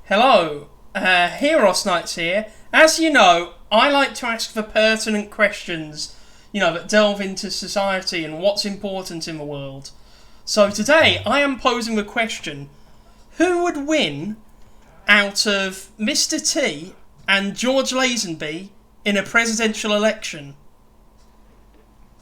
Hello, HirosKnight's here. As you know, I like to ask the pertinent questions, that delve into society and what's important in the world. So today, I am posing the question, who would win out of Mr. T and George Lazenby in a presidential election?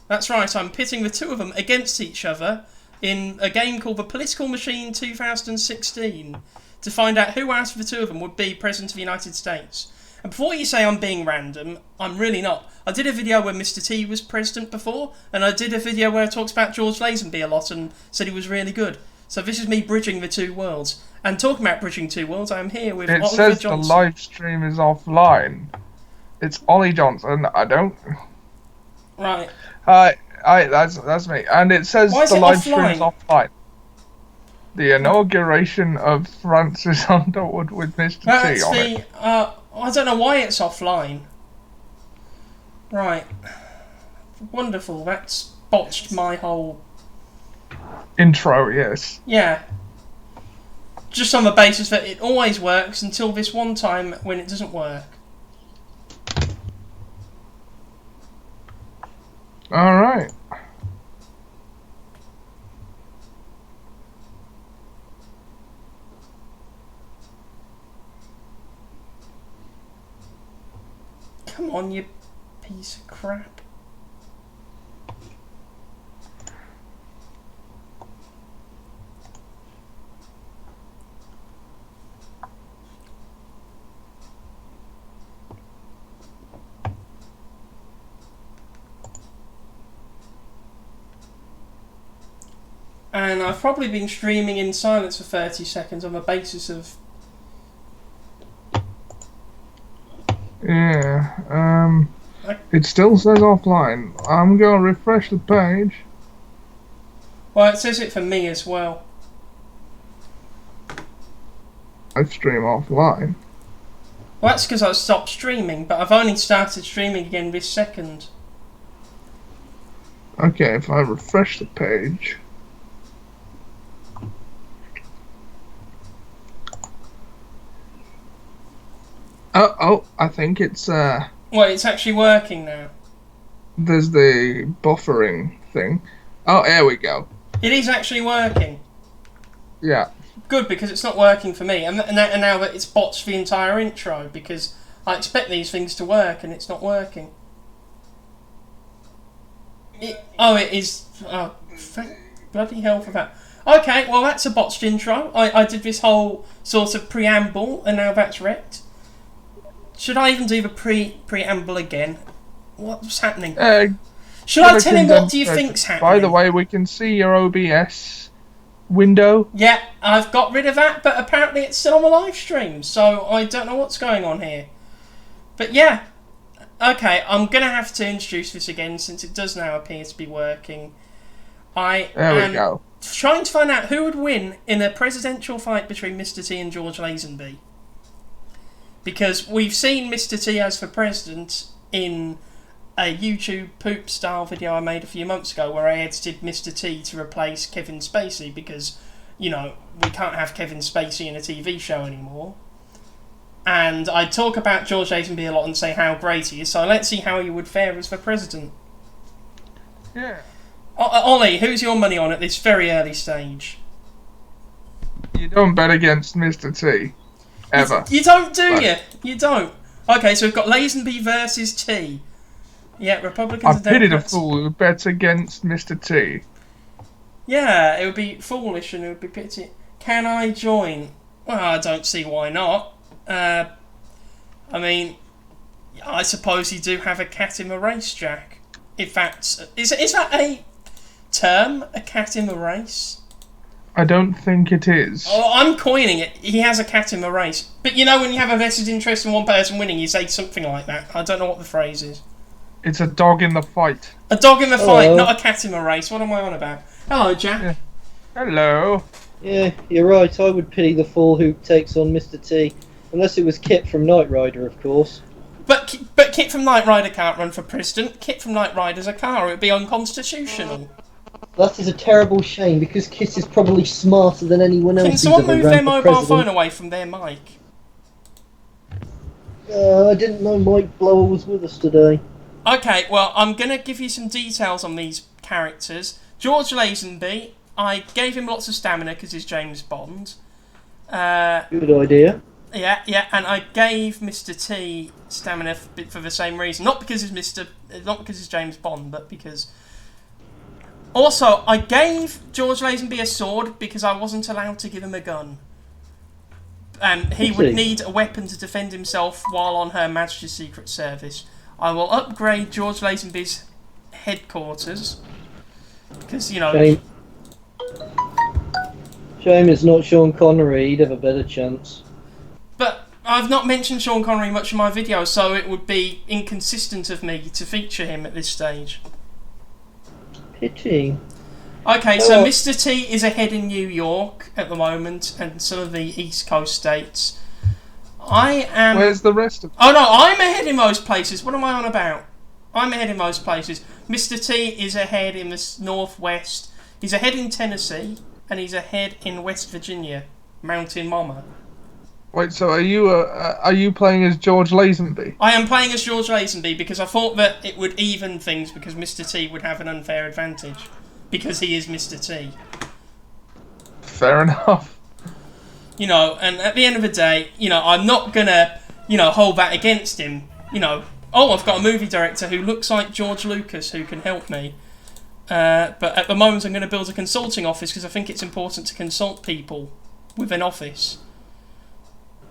That's right, I'm pitting the two of them against each other in a game called the Political Machine 2016 to find out who out of the two of them would be President of the United States. And before you say I'm being random, I'm really not. I did a video where Mr. T was president before, and I did a video where I talked about George Lazenby a lot and said he was really good. So this is me bridging the two worlds. And talking about bridging two worlds, I'm here with It Oliver says Johnson. the live stream is offline. It's Ollie Johnson. I don't. Right. That's me. And it says the live stream is offline. The inauguration of Francis Underwood with Mr. T on it. I don't know why it's offline. Right. Wonderful. That's botched my whole intro, yes. Yeah. Just on the basis that it always works until this one time when it doesn't work. Alright. Come on, you piece of crap. And I've probably been streaming in silence for 30 seconds on the basis of... Yeah, it still says offline. I'm going to refresh the page. Well, it says it for me as well. Live stream offline. Well, that's because I stopped streaming, but I've only started streaming again this second. Okay, if I refresh the page... Oh, I think it's, Well, it's actually working now. There's the buffering thing. Oh, there we go. It is actually working. Yeah. Good, because it's not working for me. And now that it's botched the entire intro, because I expect these things to work, and it's not working. It is... Oh, thank bloody hell for that. Okay, well, that's a botched intro. I did this whole sort of preamble, and now that's wrecked. Should I even do the preamble again? What's happening? Should I tell him what do you think's happening? By the way, we can see your OBS window. Yeah, I've got rid of that, but apparently it's still on the live stream, so I don't know what's going on here. But yeah, okay, I'm going to have to introduce this again since it does now appear to be working. There we go. Trying to find out who would win in a presidential fight between Mr. T and George Lazenby. Because we've seen Mr. T as for president in a YouTube poop style video I made a few months ago where I edited Mr. T to replace Kevin Spacey because, we can't have Kevin Spacey in a TV show anymore. And I talk about George Lazenby a lot and say how great he is, so let's see how he would fare as for president. Yeah. Ollie, who's your money on at this very early stage? You don't bet against Mr. T. Ever. You don't, do you? You don't. Okay, so we've got Lazenby versus T. Yeah, Republicans and I pitied a Democrats. fool who bets against Mr. T. Yeah, it would be foolish and it would be pity. Can I join? Well, I don't see why not. I mean, I suppose you do have a cat in the race, Jack. If that's... Is that a term? A cat in the race? I don't think it is. Oh, I'm coining it. He has a cat in the race. But when you have a vested interest in one person winning, you say something like that. I don't know what the phrase is. It's a dog in the fight. A dog in the fight, not a cat in the race. What am I on about? Hello, Jack. Yeah. Hello. Yeah, you're right. I would pity the fool who takes on Mr. T. Unless it was Kit from Knight Rider, of course. But Kit from Knight Rider can't run for president. Kit from Knight Rider's a car. It would be unconstitutional. That is a terrible shame, because Kit is probably smarter than anyone else Can who's someone ever move ran their for mobile president. phone away from their mic? I didn't know Mike Blower was with us today. Okay, well, I'm going to give you some details on these characters. George Lazenby, I gave him lots of stamina because he's James Bond. Good idea. Yeah, and I gave Mr. T stamina for the same reason. Not because he's James Bond, but because... Also, I gave George Lazenby a sword because I wasn't allowed to give him a gun. He would need a weapon to defend himself while on Her Majesty's Secret Service. I will upgrade George Lazenby's headquarters because, you know... Shame it's not Sean Connery, he'd have a better chance. But I've not mentioned Sean Connery much in my videos, so it would be inconsistent of me to feature him at this stage. Pity. Okay, so Mr. T is ahead in New York at the moment and some of the East Coast states. I am... Where's the rest of... Oh no, I'm ahead in most places. What am I on about? I'm ahead in most places. Mr. T is ahead in the Northwest. He's ahead in Tennessee, and he's ahead in West Virginia, Mountain Mama. Wait, so are you playing as George Lazenby? I am playing as George Lazenby because I thought that it would even things because Mr. T would have an unfair advantage. Because he is Mr. T. Fair enough. You know, and at the end of the day, you know, I'm not gonna, you know, hold that against him. You know, I've got a movie director who looks like George Lucas who can help me. But at the moment I'm going to build a consulting office because I think it's important to consult people with an office.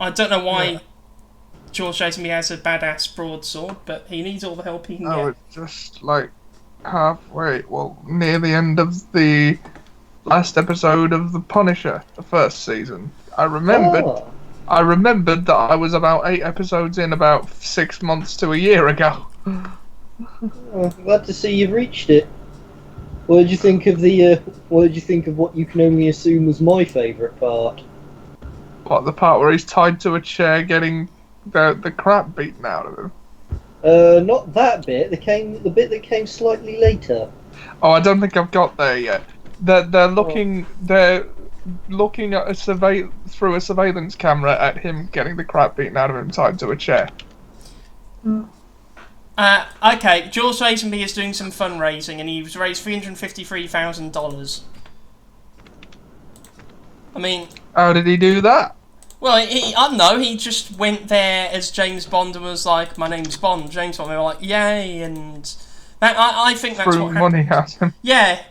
I don't know why George Lazenby has a badass broadsword, but he needs all the help he can get. It's just like near the end of the last episode of The Punisher, the first season. I remembered that I was about 8 episodes in about 6 months to a year ago. Glad to see you've reached it. What did you think of what you can only assume was my favourite part? What, the part where he's tied to a chair getting the crap beaten out of him? Not that bit. The bit that came slightly later. Oh, I don't think I've got there yet. They're looking at through a surveillance camera at him getting the crap beaten out of him tied to a chair. Okay, George Lazenby is doing some fundraising and he's raised $353,000. I mean... How did he do that? Well, I don't know, he just went there as James Bond and was like, my name's Bond, James Bond, and they were like, yay, and... I think that's what happened. Threw money at him. Yeah,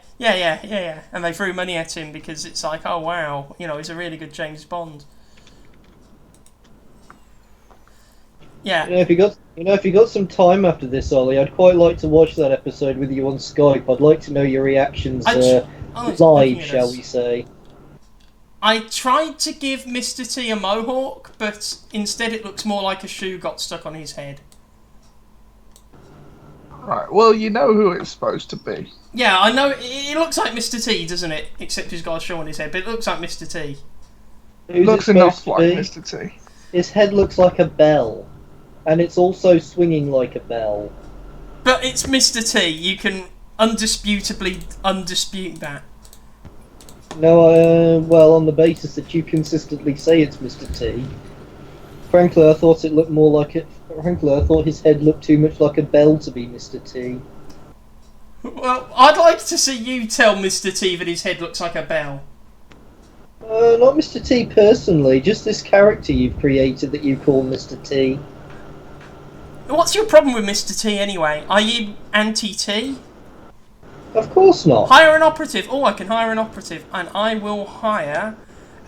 and they threw money at him because it's like, oh wow, you know, he's a really good James Bond. Yeah. If you got some time after this, Ollie, I'd quite like to watch that episode with you on Skype. I'd like to know your reactions live, shall we say. I tried to give Mr. T a mohawk, but instead it looks more like a shoe got stuck on his head. Right, well, you know who it's supposed to be. Yeah, I know. It looks like Mr. T, doesn't it? Except he's got a shoe on his head, but it looks like Mr. T. It looks enough like Mr. T. His head looks like a bell. And it's also swinging like a bell. But it's Mr. T. You can undisputably undispute that. No, well, on the basis that you consistently say it's Mr. T. Frankly, I thought it looked more like it. Frankly, I thought his head looked too much like a bell to be Mr. T. Well, I'd like to see you tell Mr. T that his head looks like a bell. Not Mr. T personally, just this character you've created that you call Mr. T. What's your problem with Mr. T anyway? Are you anti-T? Of course not. Hire an operative. Oh, I can hire an operative. And I will hire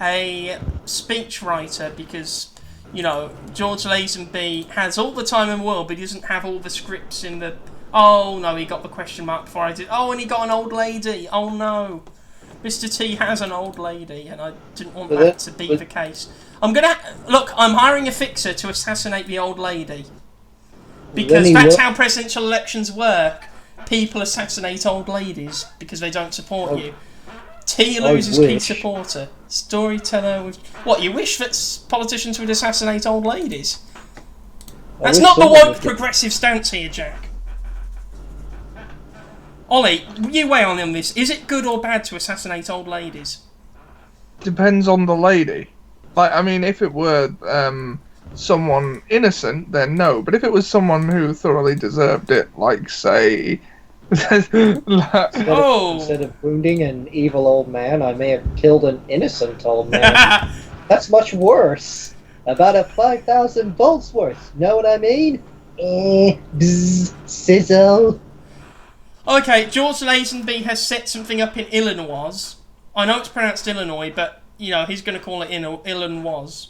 a speechwriter because, you know, George Lazenby has all the time in the world, but he doesn't have all the scripts in the... Oh, no, he got the question mark before I did. Oh, and he got an old lady. Oh, no. Mr. T has an old lady, and I didn't want that to be the case. I'm hiring a fixer to assassinate the old lady. Because that's how presidential elections work. People assassinate old ladies because they don't support you. T loses key supporter. Storyteller with... What, you wish that politicians would assassinate old ladies? That's not the woke progressive stance here, Jack. Ollie, you weigh on this. Is it good or bad to assassinate old ladies? Depends on the lady. Like, I mean, if it were someone innocent, then no. But if it was someone who thoroughly deserved it, like, say... Instead of wounding an evil old man, I may have killed an innocent old man. That's much worse. About a 5,000 volts worth. Know what I mean? Bzz, sizzle. Okay, George Lazenby has set something up in Illinois. I know it's pronounced Illinois, but, you know, he's going to call it Illinois.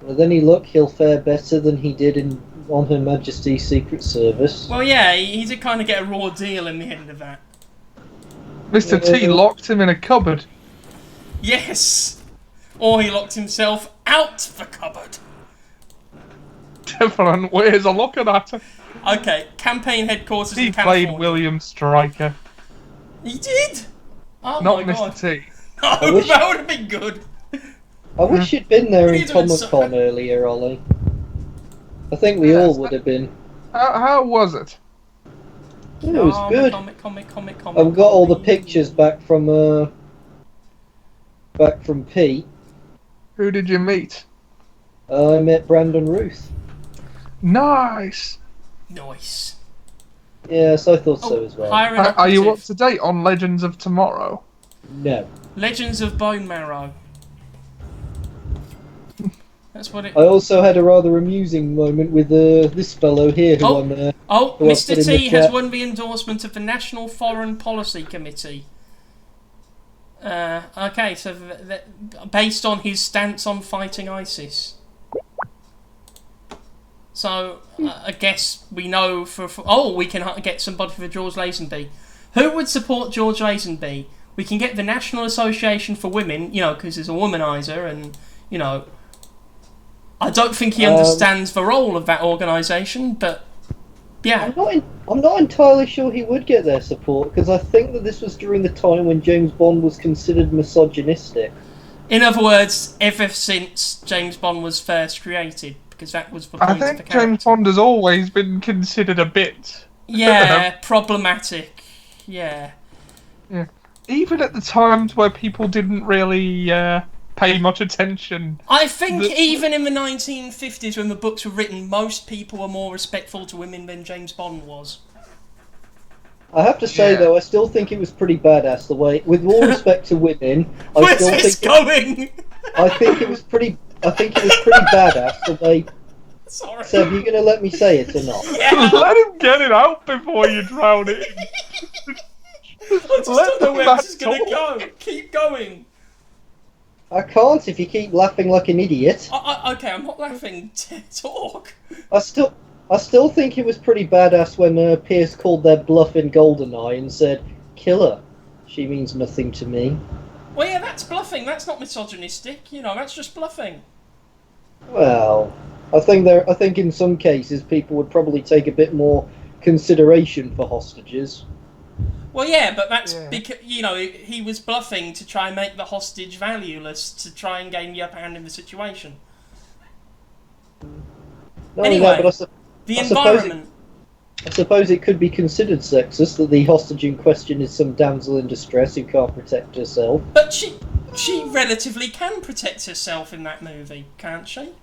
Well, then he'll fare better than he did on Her Majesty's Secret Service. Well, yeah, he did kind of get a raw deal in the end of that. Mr. T locked him in a cupboard. Yes! Or he locked himself out the cupboard. Different ways of looking at it. Okay, campaign headquarters He in California. played William Stryker. He did? Oh Not my Mr. God. T. No, that would have been good. I wish you'd been there We in need to do Comic-Con earlier, Ollie. I think we all would have been. How was it? It was good. Comic. I've got all the pictures back from Pete. Who did you meet? I met Brandon Ruth. Nice. Nice. Yes, I thought so as well. Hire an Are you up operative. to date on Legends of Tomorrow? No. Legends of Bone Marrow. That's what it... I also had a rather amusing moment with this fellow here who I'm... Oh, who I Mr. put in the T has chat. won the endorsement of the National Foreign Policy Committee. Okay, so based on his stance on fighting ISIS. So, I guess we know we can get somebody for George Lazenby. Who would support George Lazenby? We can get the National Association for Women, you know, because he's a womanizer, and, you know, I don't think he understands the role of that organisation, but, yeah. I'm not entirely sure he would get their support, because I think that this was during the time when James Bond was considered misogynistic. In other words, ever since James Bond was first created, because that was the point I of the think character. James Bond has always been considered a bit... Yeah, problematic. Yeah. Yeah. Even at the times where people didn't really pay much attention. I think even in the 1950s when the books were written, most people were more respectful to women than James Bond was. I have to say, though, I still think it was pretty badass the way... With all respect to women, Where's this going? I think it was pretty badass the way... Sorry. Seb, you going to let me say it or not? Yeah. Let him get it out before you drown it. I just don't know where this is going to go. Keep going. I can't if you keep laughing like an idiot. Okay, I'm not laughing. Talk. I still think it was pretty badass when Pierce called their bluff in GoldenEye and said, "Kill her. She means nothing to me." Well, yeah, that's bluffing. That's not misogynistic. You know, that's just bluffing. Well, I think in some cases people would probably take a bit more consideration for hostages. Well, yeah, but that's because, you know, he was bluffing to try and make the hostage valueless to try and gain the upper hand in the situation. Anyway, the environment. I suppose it could be considered sexist that the hostage in question is some damsel in distress who can't protect herself. But she relatively can protect herself in that movie, can't she?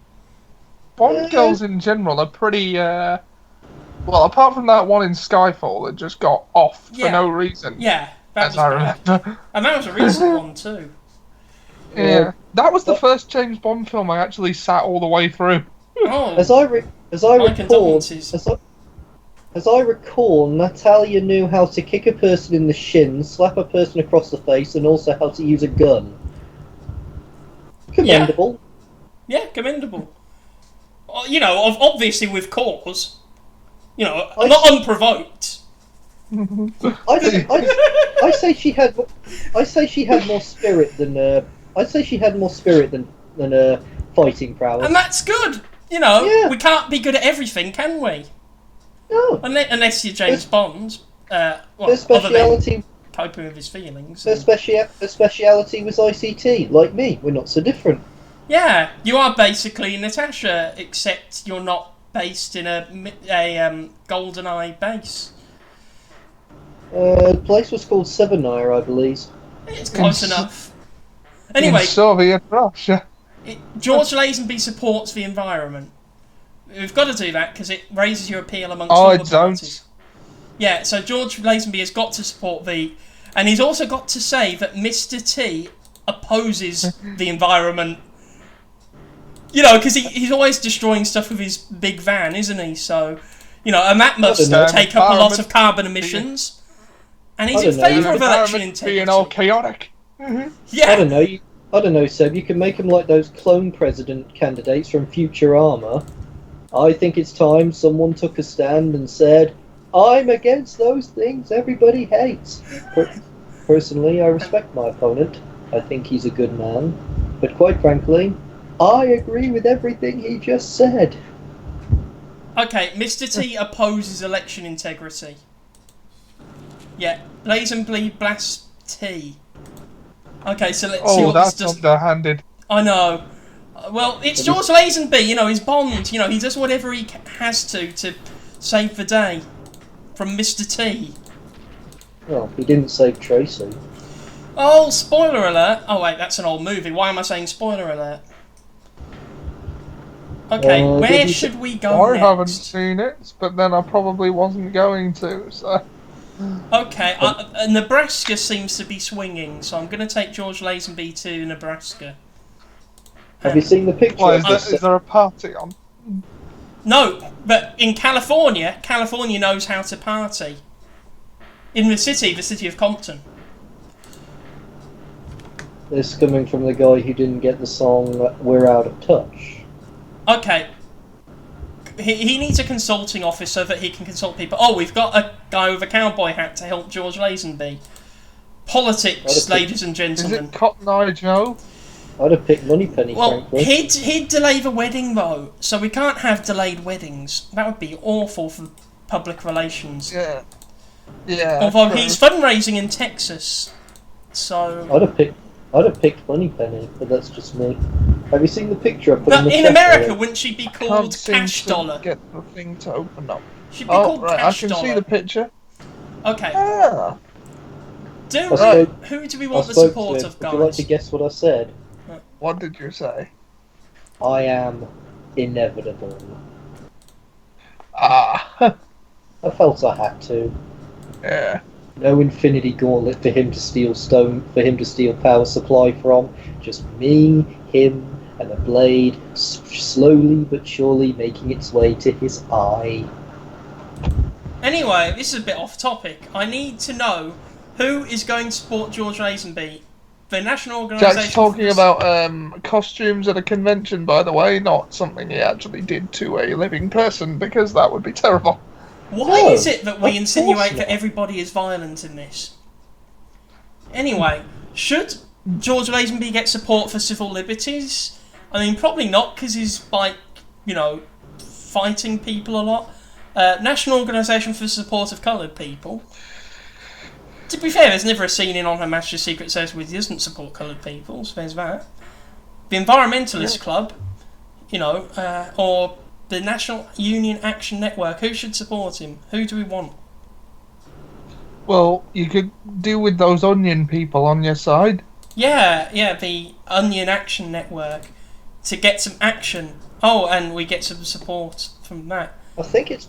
Bond girls in general are pretty, well, apart from that one in Skyfall that just got off for no reason. Yeah, as I remember. And that was a recent one too. Yeah, that was the first James Bond film I actually sat all the way through. Oh, as I recall, Natalia knew how to kick a person in the shins, slap a person across the face, and also how to use a gun. Commendable. Yeah, commendable. You know, obviously with cause. You know, not unprovoked. I say she had more spirit than fighting prowess. And that's good. You know, we can't be good at everything, can we? No. Unless you're James Bond. Her speciality, coping with his feelings. Her speciality was ICT. Like me, we're not so different. Yeah, you are basically Natasha, except you're not based in a GoldenEye base. The place was called Severnaya, I believe. It's close enough. Anyway, in Soviet Russia. George Lazenby supports the environment. We've got to do that because it raises your appeal amongst Oh, all I the parties. don't. Yeah, so George Lazenby has got to support the... And he's also got to say that Mr. T opposes the environment. You know, because he's always destroying stuff with his big van, isn't he? So, you know, and that must take up a lot of carbon emissions. And he's in favour of election integrity. Being all chaotic. Yeah. I don't know, Seb. You can make them like those clone president candidates from Futurama. I think it's time someone took a stand and said, I'm against those things everybody hates. Personally, I respect my opponent. I think he's a good man. But quite frankly, I agree with everything he just said. Okay, Mr. T opposes election integrity. Yeah, Lazenby blasts T. Okay, so let's see what that's this does. underhanded. I know. Well, it's George Lazenby, you know, he's Bond. You know, he does whatever he has to save the day from Mr. T. Well, he didn't save Tracy. Oh, spoiler alert. Oh, wait, that's an old movie. Why am I saying spoiler alert? Okay, where should we go next? I haven't seen it, but then I probably wasn't going to, so... Okay, Nebraska seems to be swinging, so I'm going to take George Lazenby to Nebraska. Have you seen the picture? Why, is there a party on? No, but in California knows how to party. In the city of Compton. This coming from the guy who didn't get the song We're Out of Touch. Okay. He needs a consulting office so that he can consult people. Oh, we've got a guy with a cowboy hat to help George Lazenby. Politics, ladies and gentlemen. Is it Cotton Eye Joe? I'd have picked Moneypenny, frankly. He'd delay the wedding, though, so we can't have delayed weddings. That would be awful for public relations. Yeah. Yeah. Although he's fundraising in Texas, so... I'd have picked Moneypenny, but that's just me. Have you seen the picture I put But in in America, wouldn't she be called Cash Dollar? Get the thing to open up. She'd be called right, Cash I can Dollar. see the picture. Okay. Ah. Who do we want the support of, guys? Would you like to guess what I said? What did you say? I am inevitable. Ah. I felt I had to. Yeah. No infinity gauntlet for him to steal power supply from. Just me, him, and the blade slowly but surely making its way to his eye. Anyway, this is a bit off topic. I need to know who is going to support George Lazenby. The National Organisation... Jack's talking about costumes at a convention, by the way, not something he actually did to a living person, because that would be terrible. Why is it that we insinuate that everybody is violent in this? Anyway, should George Lazenby get support for civil liberties? I mean, probably not, because he's, like, you know, fighting people a lot. National Organisation for the Support of Coloured People. To be fair, there's never a scene in On Her Majesty's Secret Service where he doesn't support coloured people, so there's that. The Environmentalist Club, you know, or the National Union Action Network. Who should support him? Who do we want? Well, you could deal with those onion people on your side. Yeah, the Onion Action Network. To get some action. Oh, and we get some support from that. I think it's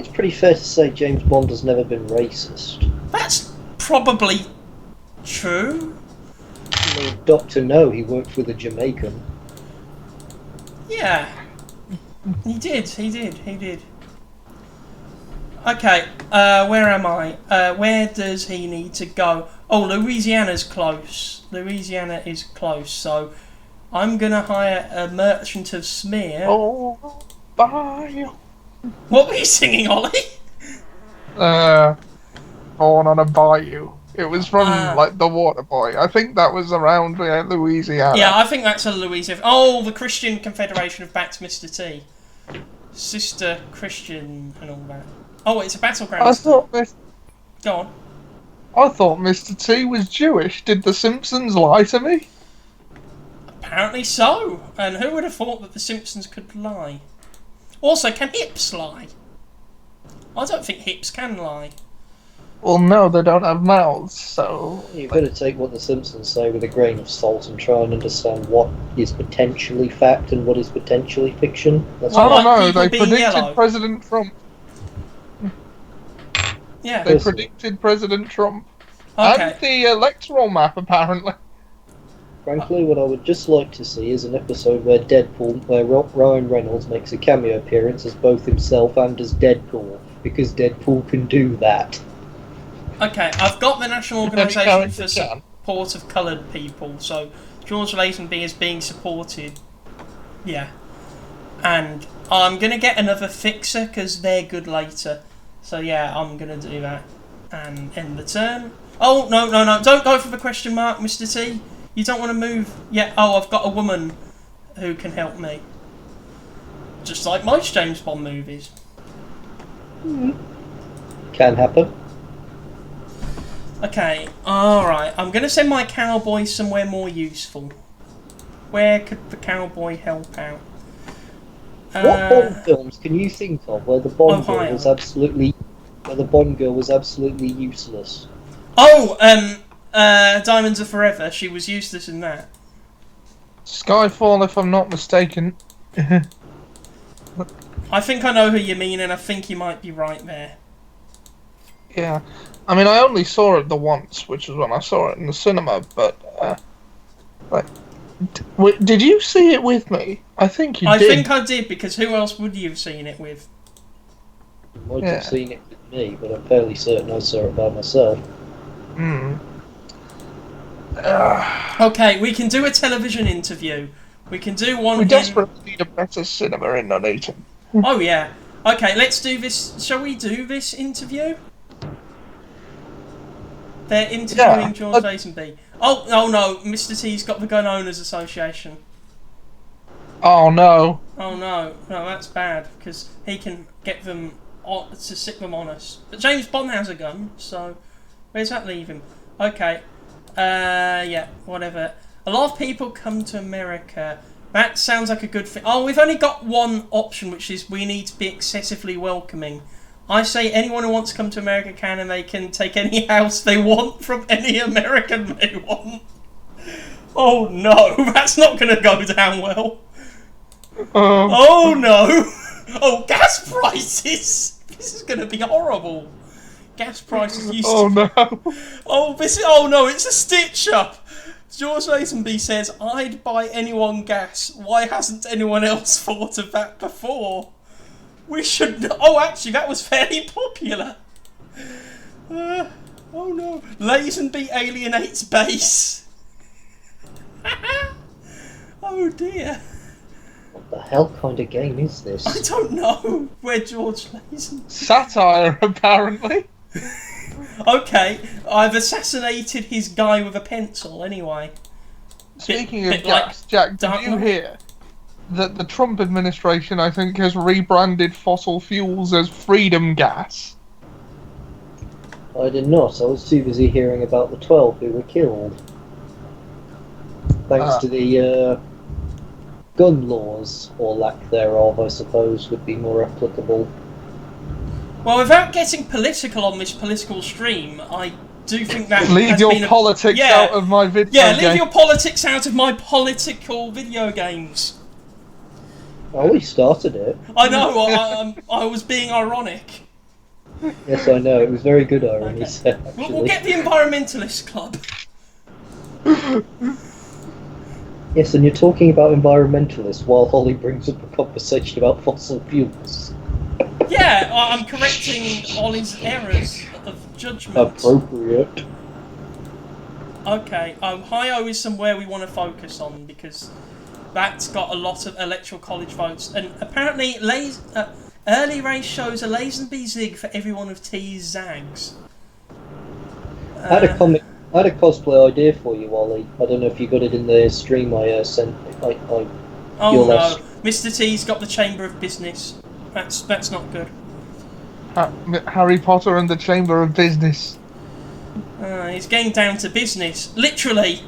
pretty fair to say James Bond has never been racist. That's probably true. I mean, Dr. No, he worked with a Jamaican. Yeah. He did. Okay, where am I? Where does he need to go? Oh, Louisiana's close. Louisiana is close, so I'm gonna hire a merchant of smear. Oh, bye. What were you singing, Ollie? Born on a bayou. It was from, like, The Water Boy. I think that was around Louisiana. Yeah, I think that's a Louisiana... Oh, the Christian Confederation have backed Mr. T. Sister Christian and all that. Oh, it's a battleground. Go on. I thought Mr. T was Jewish. Did The Simpsons lie to me? Apparently so. And who would have thought that The Simpsons could lie? Also, can hips lie? I don't think hips can lie. Well, no, they don't have mouths, so... You've got to take what the Simpsons say with a grain of salt and try and understand what is potentially fact and what is potentially fiction. That's Well, I don't like know, people they being predicted yellow. President Trump. Yeah. They predicted President Trump. Okay. And the electoral map, apparently. Frankly, what I would just like to see is an episode where Ryan Reynolds makes a cameo appearance as both himself and as Deadpool, because Deadpool can do that. Okay, I've got the National Organisation character for Support of Coloured People, so George Lazenby is being supported. Yeah. And I'm going to get another fixer, because they're good later. So yeah, I'm going to do that. And end the turn. Oh, no, don't go for the question mark, Mr. T. You don't want to move. Yeah, oh, I've got a woman who can help me. Just like most James Bond movies. Can happen. Okay, alright. I'm going to send my cowboy somewhere more useful. Where could the cowboy help out? What Bond films can you think of where the Bond girl was absolutely useless? Oh, Diamonds Are Forever. She was useless in that. Skyfall, if I'm not mistaken. I think I know who you mean, and I think you might be right there. Yeah. I mean, I only saw it the once, which was when I saw it in the cinema, but, did you see it with me? I think you did. I think I did, because who else would you have seen it with? Might have seen it with me, but I'm fairly certain I saw it by myself. Okay, we can do a television interview. We can do one. We desperately need a better cinema in Nuneaton. Oh yeah. Okay, let's do this. Shall we do this interview? They're interviewing George Lazenby. Oh no, Mr. T's got the Gun Owners Association. Oh no. Oh no, that's bad, because he can get them to sit them on us. But James Bond has a gun, so where's that leave him? Okay, yeah, whatever. A lot of people come to America. That sounds like a good thing. Oh, we've only got one option, which is we need to be excessively welcoming. I say anyone who wants to come to America can, and they can take any house they want from any American they want. Oh no, that's not going to go down well. Oh no! Oh, gas prices! This is going to be horrible. Gas prices used to... no. Oh no, it's a stitch-up! George Lazenby says, I'd buy anyone gas. Why hasn't anyone else thought of that before? We should... Oh, actually, that was fairly popular. Oh no. Lazenby alienates base. Oh dear. What the hell kind of game is this? I don't know. Where George Lazenby... Satire, apparently. Okay, I've assassinated his guy with a pencil, anyway. Speaking of gas, Jack, did you hear that the Trump administration, I think, has rebranded fossil fuels as freedom gas? I did not. I was too busy hearing about the 12 who were killed. Thanks to the gun laws, or lack thereof, I suppose, would be more applicable. Well, without getting political on this political stream, I do think that leave your politics out of my video game. Yeah, leave your politics out of my political video games. Oh, we started it. I know, I was being ironic. Yes, I know, it was very good irony. Okay. We'll get the Environmentalist Club. Yes, and you're talking about environmentalists while Holly brings up a conversation about fossil fuels. Yeah, I'm correcting Ollie's errors of judgment. Appropriate. Okay, Ohio is somewhere we want to focus on, because that's got a lot of electoral college votes, and apparently early race shows a Lazenby zig for every one of T's zags. I had a cosplay idea for you, Ollie. I don't know if you got it in the stream I sent. Oh no, Mr. T's got the Chamber of Business. That's not good. Harry Potter and the Chamber of Business. He's getting down to business, literally.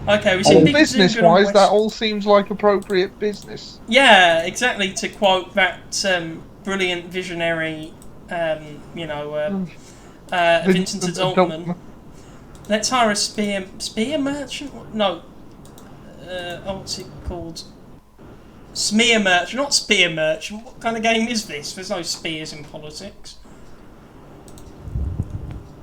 Okay, we've seen business-wise, that all seems like appropriate business. Yeah, exactly. To quote that brilliant visionary Vincent Adultman. Let's hire a spear merchant? No. What's it called? Smear merchant, not spear merchant. What kind of game is this? There's no spears in politics.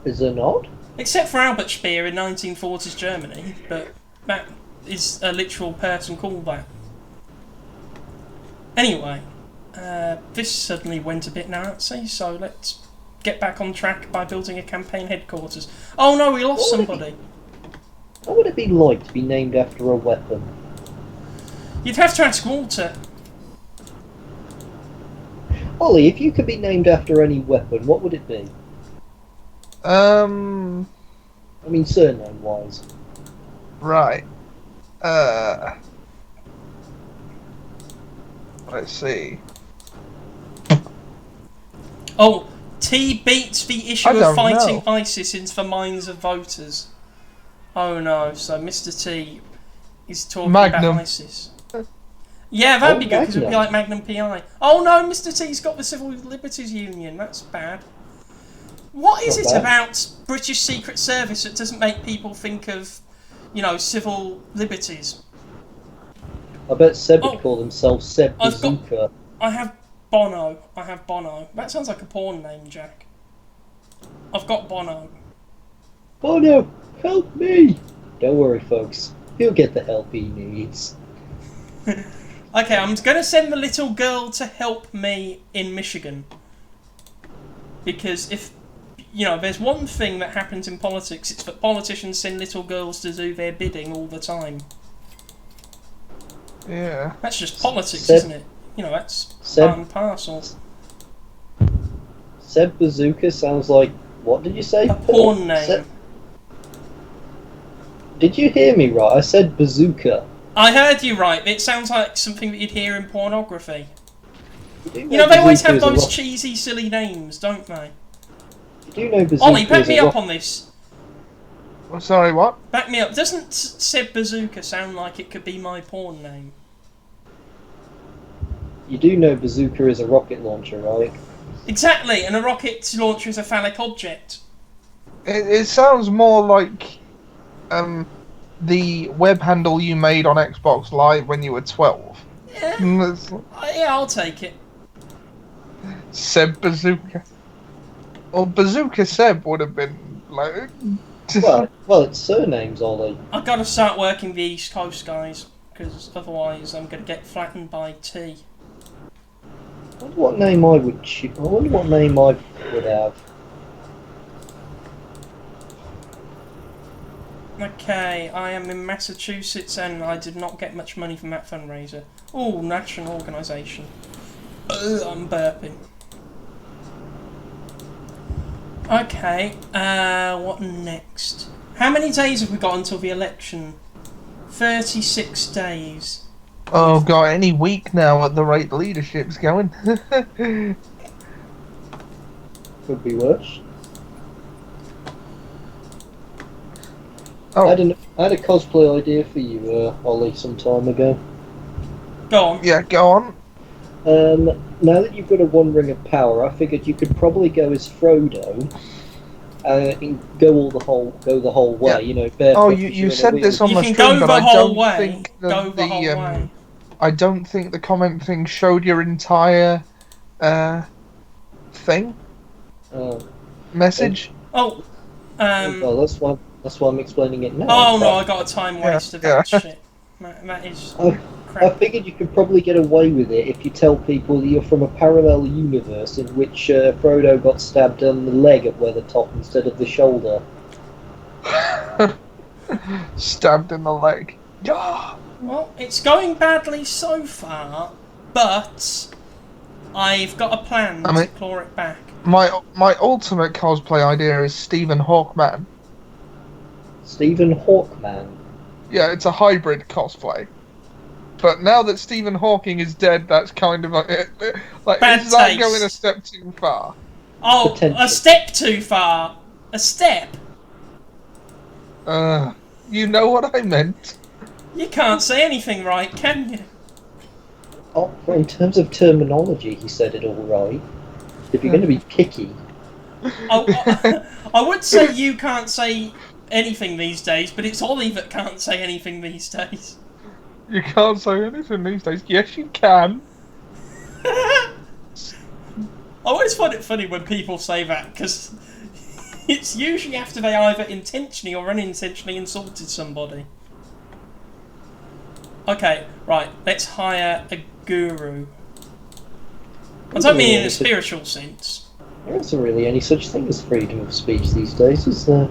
Is there not? Except for Albert Speer in 1940s Germany, but that is a literal person called that. Anyway, this suddenly went a bit Nazi, so let's get back on track by building a campaign headquarters. Oh no, we lost somebody. What would it be like to be named after a weapon? You'd have to ask Walter. Ollie, if you could be named after any weapon, what would it be? I mean, surname-wise. Right. Let's see. Oh, T beats the issue of fighting ISIS into the minds of voters. Oh no, so Mr. T is talking about ISIS. Yeah, that'd be good, because it'd be like Magnum PI. Oh no, Mr. T's got the Civil Liberties Union, that's bad. What is it about British Secret Service that doesn't make people think of, civil liberties? I bet Seb would call himself Seb Bazooka. I have Bono. That sounds like a porn name, Jack. I've got Bono. Bono, help me! Don't worry, folks. He'll get the help he needs. Okay, I'm going to send the little girl to help me in Michigan. Because if, there's one thing that happens in politics, it's that politicians send little girls to do their bidding all the time. Yeah. That's just politics, isn't it? That's part and parcel. Seb Bazooka sounds like, what did you say? A porn name. Did you hear me right? I said bazooka. I heard you right. It sounds like something that you'd hear in pornography. They always have those cheesy, silly names, don't they? Do you know bazooka? Ollie, back me up on this. Sorry, what? Back me up. Doesn't Seb Bazooka sound like it could be my porn name? You do know bazooka is a rocket launcher, right? Exactly, and a rocket launcher is a phallic object. It sounds more like the web handle you made on Xbox Live when you were 12. Yeah, I'll take it. Seb Bazooka. Or Bazooka Seb would have been like... well, it's surnames, Ollie. I've got to start working the East Coast, guys, because otherwise I'm going to get flattened by T. I wonder what name I would choose. I wonder what name I would have. Okay, I am in Massachusetts and I did not get much money from that fundraiser. Oh, national organisation. I'm burping. Okay, what next? How many days have we got until the election? 36 days. Oh god, any week now at the rate the leadership's going. Could be worse. Oh. I had a cosplay idea for you, Ollie, some time ago. Go on. Yeah, go on. Now that you've got a One Ring of Power, I figured you could probably go as Frodo and go the whole way. Yeah. Barefoot. Oh, you said this on the stream, but I don't think the I don't think the comment thing showed your entire thing. Message. Well, that's why I'm explaining it now. Oh no, I got a time waste of that shit. That is crap. I figured you could probably get away with it if you tell people that you're from a parallel universe in which Frodo got stabbed on the leg at Weathertop instead of the shoulder. Stabbed in the leg. Well, it's going badly so far, but I've got a plan to claw it back. My ultimate cosplay idea is Stephen Hawkman. Stephen Hawkman? Yeah, it's a hybrid cosplay. But now that Stephen Hawking is dead, that's kind of like bad is that taste. going a step too far? Oh, a step too far. A step. You know what I meant. You can't say anything right, can you? Oh, in terms of terminology, he said it all right. If you're going to be picky, I would say you can't say anything these days, but it's Ollie that can't say anything these days. You can't say anything these days. Yes, you can. I always find it funny when people say that, because it's usually after they either intentionally or unintentionally insulted somebody. Okay, right, let's hire a guru. I don't mean in a spiritual sense. There isn't really any such thing as freedom of speech these days, is there?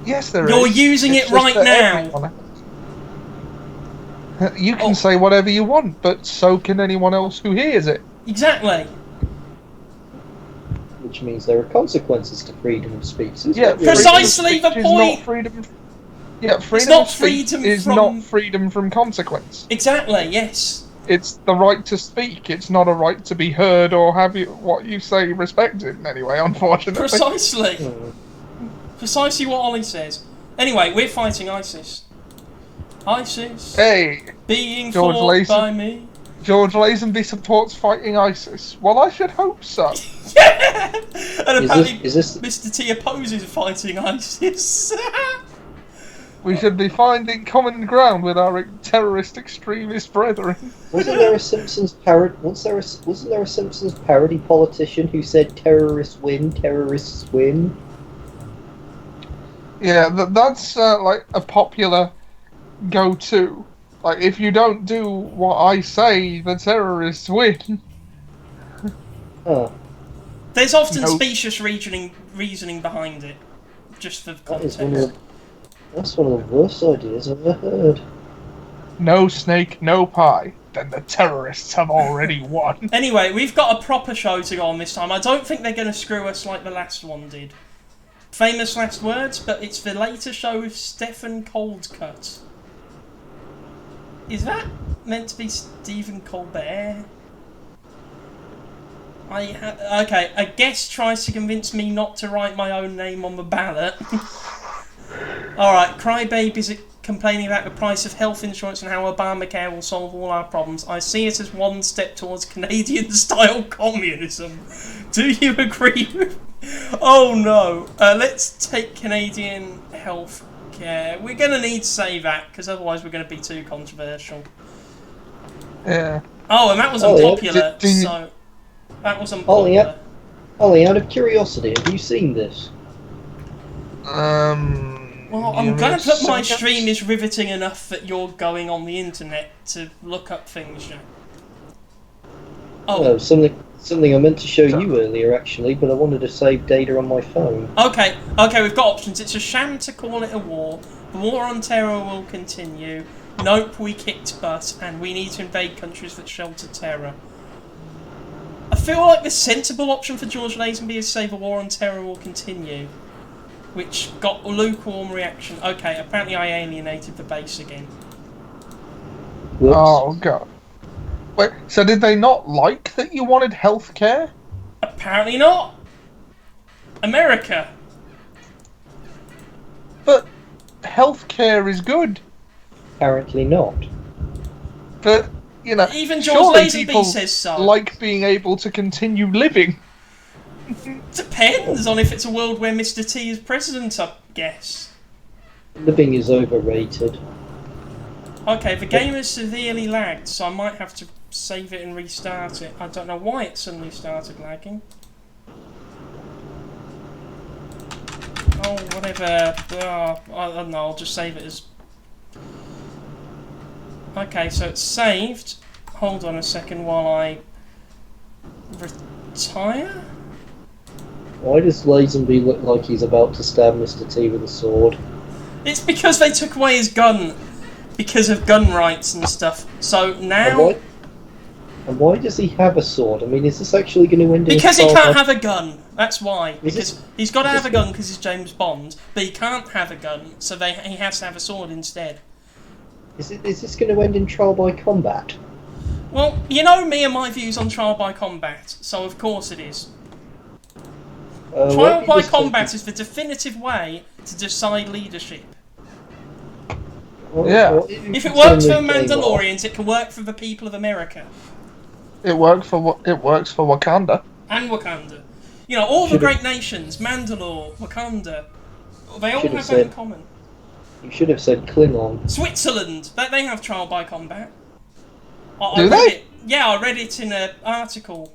Yes, there is. You're using it right now. Everyone. You can say whatever you want, but so can anyone else who hears it. Exactly. Which means there are consequences to freedom of speech. Yeah, precisely the point. Freedom of speech is not freedom from consequence. Exactly. Yes. It's the right to speak. It's not a right to be heard or have what you say respected in any way, unfortunately. Precisely. Precisely what Ollie says. Anyway, we're fighting ISIS. ISIS. Hey. Being fought by me. George Lazenby supports fighting ISIS. Well, I should hope so. Yeah! And apparently this... Mr. T opposes fighting ISIS. We should be finding common ground with our terrorist extremist brethren. Wasn't there a Simpsons parody politician who said terrorists win, terrorists win? Yeah, that's like a popular go-to. Like, if you don't do what I say, the terrorists win. Oh. There's often specious reasoning behind it, just for context. That's one of the worst ideas I've ever heard. No snake, no pie. Then the terrorists have already won. Anyway, we've got a proper show to go on this time. I don't think they're going to screw us like the last one did. Famous last words, but it's the later show with Stephen Coldcut. Is that meant to be Stephen Colbert? Okay, a guest tries to convince me not to write my own name on the ballot. Alright, crybabies complaining about the price of health insurance and how Obamacare will solve all our problems. I see it as one step towards Canadian-style communism. Do you agree with... Oh no. Let's take Canadian health care. We're going to need to say that, because otherwise we're going to be too controversial. Yeah. Oh, and that was unpopular, so... That was unpopular. Ollie, out of curiosity, have you seen this? Well, I'm going to put my stream is riveting enough that you're going on the internet to look up things, Jack. Oh, something I meant to show you earlier, actually, but I wanted to save data on my phone. Okay, we've got options. It's a sham to call it a war. The war on terror will continue. Nope, we kicked butt, and we need to invade countries that shelter terror. I feel like the sensible option for George Lazenby is say the war on terror will continue. Which got a lukewarm reaction. Okay, apparently I alienated the base again. Whoops. Oh, God. Wait, so did they not like that you wanted healthcare? Apparently not. America. But healthcare is good. Apparently not. But, you know, even George Lazenby says so. Like being able to continue living. Depends on if it's a world where Mr. T is president, I guess. Living is overrated. Okay, the game is severely lagged, so I might have to save it and restart it. I don't know why it suddenly started lagging. Oh, whatever. I don't know, I'll just save it as... Okay, so it's saved. Hold on a second while I... retire? Why does Lazenby look like he's about to stab Mr. T with a sword? It's because they took away his gun. Because of gun rights and stuff. So now... And why does he have a sword? I mean, is this actually going to end in... Because he can't have a gun. That's why. Because he's got to have a gun because he's James Bond. But he can't have a gun, so he has to have a sword instead. Is this going to end in trial by combat? Well, you know me and my views on trial by combat, so of course it is. Trial by combat is the definitive way to decide leadership. Yeah. If it works for Mandalorians, it can work for the people of America. It works for Wakanda. And Wakanda. You know, all the great nations, Mandalore, Wakanda, they all have that in common. You should have said Klingon. Switzerland, they have trial by combat. Do they? Yeah, I read it in an article.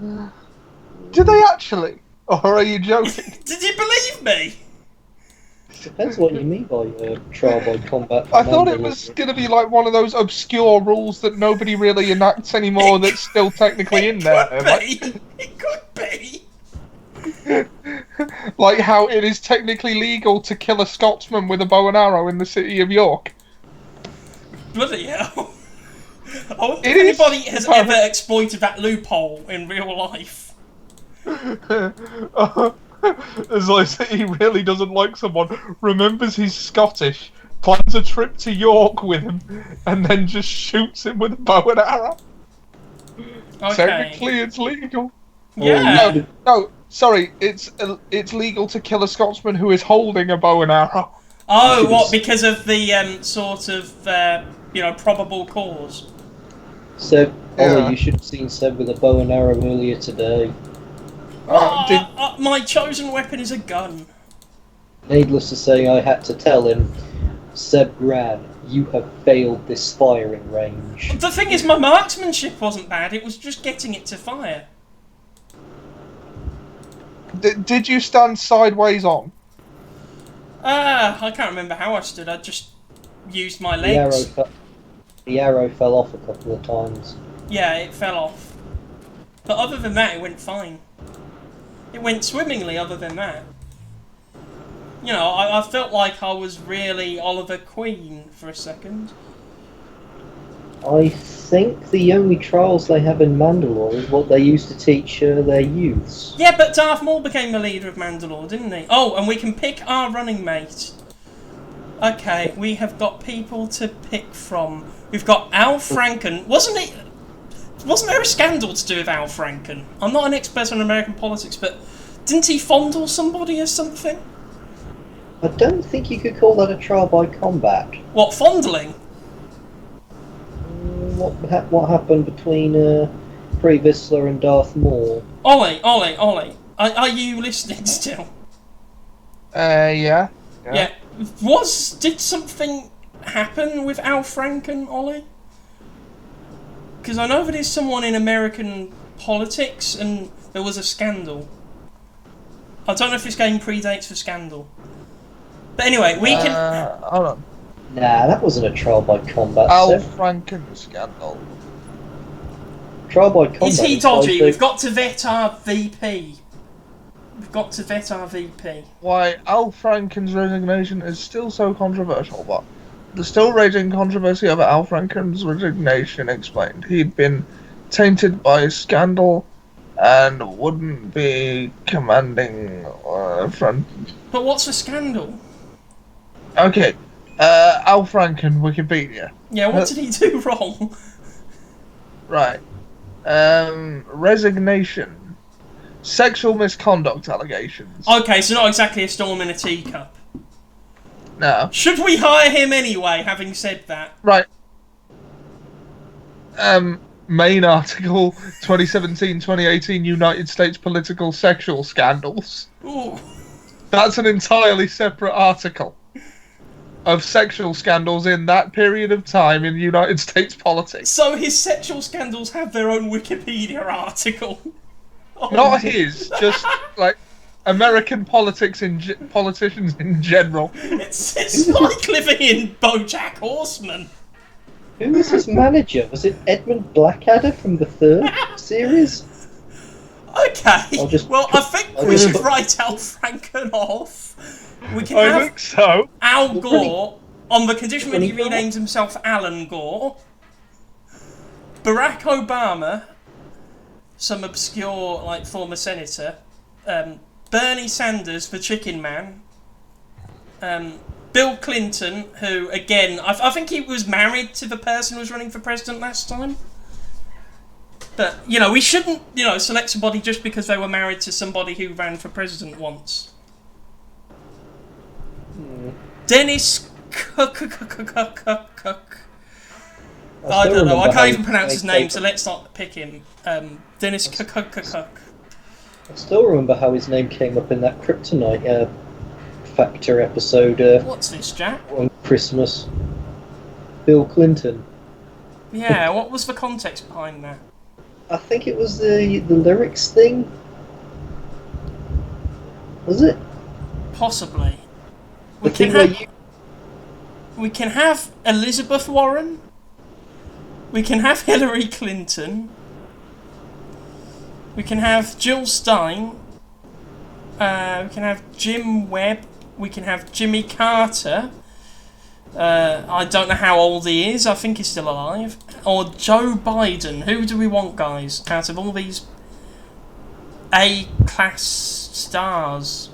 Do they actually? Or are you joking? Did you believe me? Depends what you mean by trial by combat. I thought it was going to be like one of those obscure rules that nobody really enacts anymore that's still technically in there. It could be. Like how it is technically legal to kill a Scotsman with a bow and arrow in the city of York. Bloody hell. I wonder if anybody has ever exploited that loophole in real life. As I say, he really doesn't like someone, remembers he's Scottish, plans a trip to York with him, and then just shoots him with a bow and arrow. Okay. Technically, it's legal. Yeah. No, sorry, it's legal to kill a Scotsman who is holding a bow and arrow. Oh, what? Because of the sort of probable cause. Seb, you should have seen Seb with a bow and arrow earlier today. My chosen weapon is a gun. Needless to say, I had to tell him, Seb Gran, you have failed this firing range. The thing is, my marksmanship wasn't bad, it was just getting it to fire. Did you stand sideways on? I can't remember how I stood, I just used my legs. The arrow fell off a couple of times. Yeah, it fell off. But other than that, it went fine. It went swimmingly other than that. You know, I felt like I was really Oliver Queen for a second. I think the only trials they have in Mandalore is what they used to teach their youths. Yeah, but Darth Maul became the leader of Mandalore, didn't he? Oh, and we can pick our running mate. Okay, we have got people to pick from. We've got Al Franken. Wasn't there a scandal to do with Al Franken? I'm not an expert on American politics, but didn't he fondle somebody or something? I don't think you could call that a trial by combat. What, fondling? What happened between Pre Vizsla and Darth Maul? Ollie, are you listening still? Yeah. Yeah. Did something happen with Al Franken, Ollie? Because I know that he's someone in American politics, and there was a scandal. I don't know if this game predates the scandal. But anyway, we can... Hold on. Nah, that wasn't a trial by combat. Al Franken scandal. Trial by combat... Is he dodgy? We've got to vet our VP. Why, Al Franken's resignation is still so controversial, but there's still raging controversy over Al Franken's resignation explained. He'd been tainted by a scandal and wouldn't be commanding front. But what's the scandal? Okay, Al Franken, Wikipedia. Yeah, what did he do wrong? Right. Resignation. Sexual misconduct allegations. Okay, so not exactly a storm in a teacup. No. Should we hire him anyway, having said that? Right. Main article, 2017-2018 United States political sexual scandals. Ooh. That's an entirely separate article of sexual scandals in that period of time in United States politics. So his sexual scandals have their own Wikipedia article? Oh. Not his, just like American politics politicians in general. It's like living in BoJack Horseman. Who was his manager? Was it Edmund Blackadder from the third series? Okay, I think we should write Al Franken off. We can have think so. Al Gore, on the condition that he renames himself Alan Gore. Barack Obama, some obscure, like, former senator. Bernie Sanders, the Chicken Man. Bill Clinton, who, again, I think he was married to the person who was running for president last time. But, you know, we shouldn't, select somebody just because they were married to somebody who ran for president once. Dennis Cook. I don't know. I can't even pronounce his name, came so let's not pick him. Dennis Cook. I still remember how his name came up in that Kryptonite Factor episode What's this, Jack? on Christmas. Bill Clinton. Yeah, what was the context behind that? I think it was the lyrics thing. Was it? Possibly. The thing where you... We can have Elizabeth Warren. We can have Hillary Clinton. We can have Jill Stein. We can have Jim Webb. We can have Jimmy Carter. I don't know how old he is. I think he's still alive. Or Joe Biden. Who do we want, guys? Out of all these A-class stars.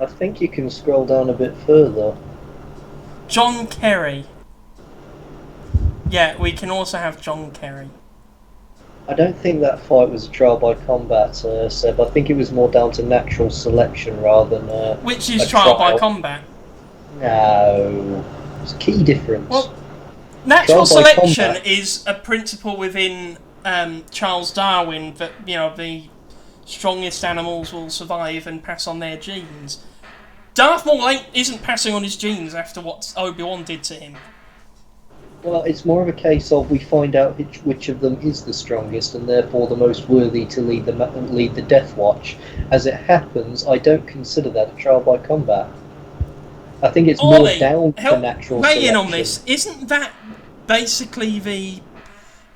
I think you can scroll down a bit further. John Kerry. Yeah, we can also have John Kerry. I don't think that fight was a trial by combat, Seb. I think it was more down to natural selection rather than Which is a trial by combat. No. It's a key difference. Well, natural Trial by selection combat. is a principle within Charles Darwin that, you know, the strongest animals will survive and pass on their genes. Darth Maul isn't passing on his genes after what Obi-Wan did to him. Well, it's more of a case of we find out which of them is the strongest and therefore the most worthy to lead the Death Watch. As it happens, I don't consider that a trial by combat. I think it's more down to natural weigh selection. in on this. Isn't that basically the,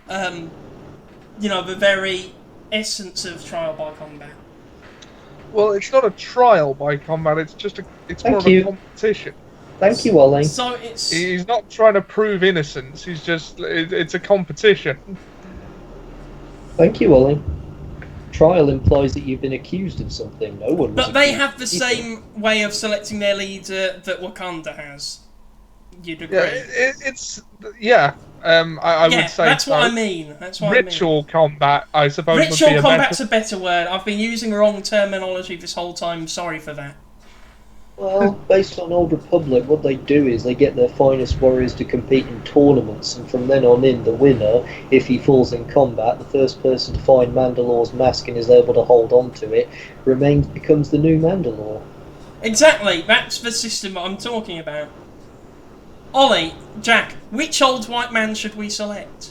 the very essence of trial by combat? Well, it's not a trial by combat. It's just it's more of a competition. Thank you, Ollie. So it's... He's not trying to prove innocence. He's just... It's a competition. Thank you, Ollie. Trial implies that you've been accused of something. No one was But they accused. have the same way of selecting their leader that Wakanda has. You'd agree? Yeah, I would say that's so. what I mean. That's what Ritual combat, I suppose, Ritual would be combat's a better word. I've been using the wrong terminology this whole time. Sorry for that. Well, based on Old Republic, what they do is they get their finest warriors to compete in tournaments, and from then on in, the winner, if he falls in combat, the first person to find Mandalore's mask and is able to hold on to it, becomes the new Mandalore. Exactly, that's the system I'm talking about. Ollie, Jack, which old white man should we select?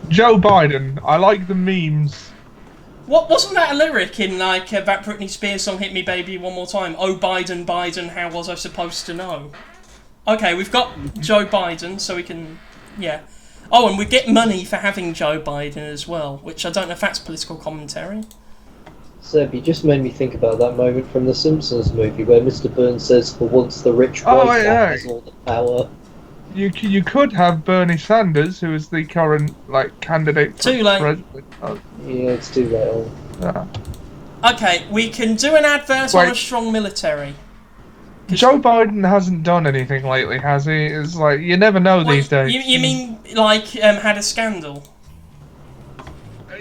Joe Biden. I like the memes. What wasn't that a lyric in that Britney Spears song "Hit Me Baby One More Time"? Oh Biden, Biden, how was I supposed to know? Okay, we've got Joe Biden, so we can, yeah. Oh, and we get money for having Joe Biden as well, which I don't know if that's political commentary. Seb, you just made me think about that moment from the Simpsons movie where Mr. Burns says, "For once, the rich white man has all the power." You could have Bernie Sanders, who is the current candidate for president. Oh. Yeah, it's too late. On. Yeah. Okay, we can do an advert on a strong military. Joe Biden hasn't done anything lately, has he? It's like you never know these days. You mean had a scandal?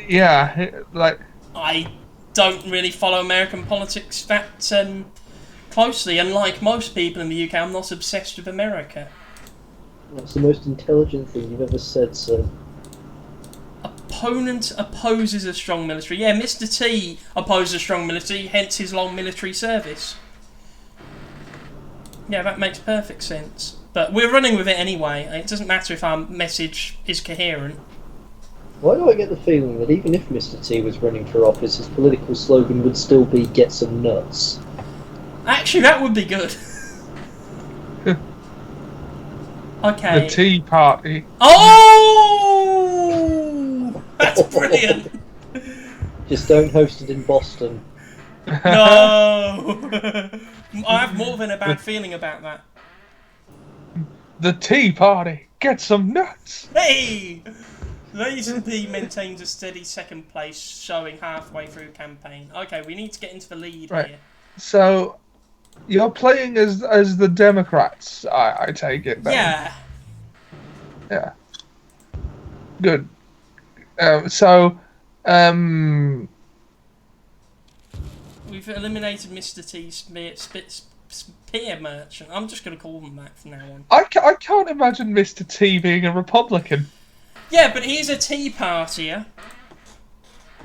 Yeah, I don't really follow American politics that closely, and like most people in the UK, I'm not obsessed with America. That's the most intelligent thing you've ever said, sir. Opponent opposes a strong military. Yeah, Mr. T opposes a strong military, hence his long military service. Yeah, that makes perfect sense. But we're running with it anyway. It doesn't matter if our message is coherent. Why do I get the feeling that even if Mr. T was running for office, his political slogan would still be "Get some nuts"? Actually, that would be good. Okay. The Tea Party. Oh! That's brilliant. Just don't host it in Boston. No! I have more than a bad feeling about that. The Tea Party. Get some nuts. Hey! Lazenby maintains a steady second place, showing halfway through campaign. Okay, we need to get into the lead here. So, you're playing as the Democrats, I take it then. Yeah. Yeah. Good. We've eliminated Mr. T peer merchant. I'm just going to call them that from now on. I can't imagine Mr. T being a Republican. Yeah, but he's a Tea Partier.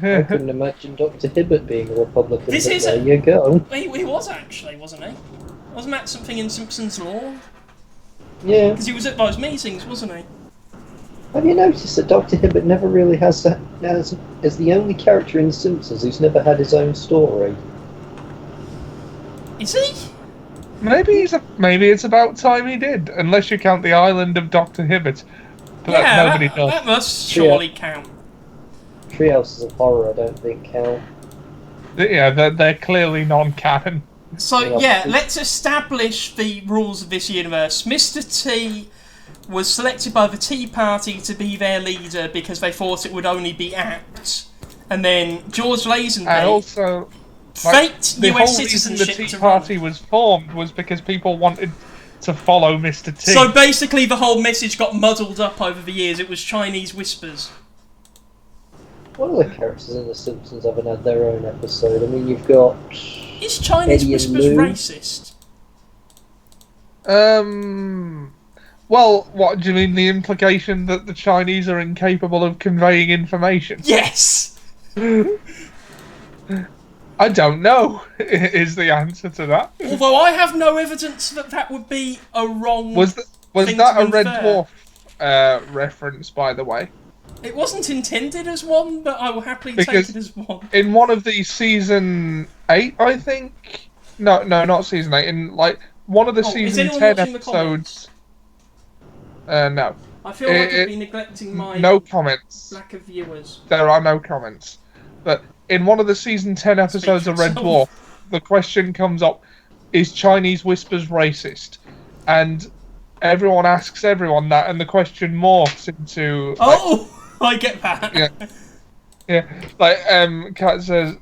I couldn't imagine Dr. Hibbert being a Republican. There you go. He was actually, wasn't he? Wasn't that something in Simpsons Law? Yeah. Because he was at those meetings, wasn't he? Have you noticed that Dr. Hibbert never really has as the only character in The Simpsons who's never had his own story? Is he? Maybe it's about time he did, unless you count the island of Dr. Hibbert. But Yeah, nobody does. that must surely count. Treehouses of Horror, I don't think count. Yeah, they're clearly non-canon. So, yeah, let's establish the rules of this universe. Mr. T was selected by the Tea Party to be their leader because they thought it would only be apt. And then George Lazenby And also, faked the US whole reason citizenship the Tea to Party was formed was because people wanted to follow Mr. T. So basically the whole message got muddled up over the years. It was Chinese whispers. What other characters in The Simpsons haven't had their own episode? I mean, you've got... Is Chinese Eddie and whispers Lou. racist? Well, what do you mean? The implication that the Chinese are incapable of conveying information? Yes! I don't know, is the answer to that. Although I have no evidence that that would be a wrong Was thing that to a Red infer. Dwarf reference, by the way? It wasn't intended as one, but I will happily Because take it as one. in one of the season 8, I think. No, not season 8. In like one of the Is season anyone 10 watching the episodes. No. I feel like I've been neglecting my No comments. lack of viewers. There are no comments. But in one of the season 10 episodes of Red Dwarf, the question comes up: is Chinese whispers racist? And everyone asks everyone that, and the question morphs into. Oh, I get that. Yeah. Like, Kat says,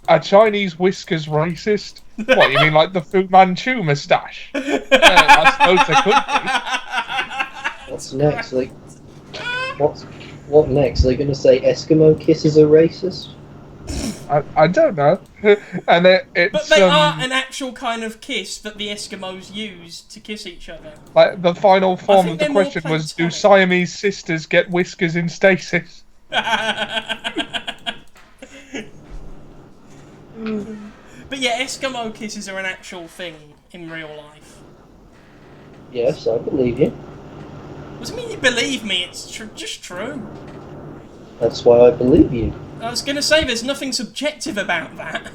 are Chinese whiskers racist? What, you mean like the Fu Manchu moustache? I suppose they could be. What's next? What next? Are they going to say Eskimo kisses are racist? I don't know. And it's But they are an actual kind of kiss that the Eskimos use to kiss each other. like the final form think of the they're more question was: do platonic. Siamese sisters get whiskers in stasis? But yeah, Eskimo kisses are an actual thing in real life. Yes, I believe you. What do you mean you believe me? It's just true. That's why I believe you. I was going to say there's nothing subjective about that.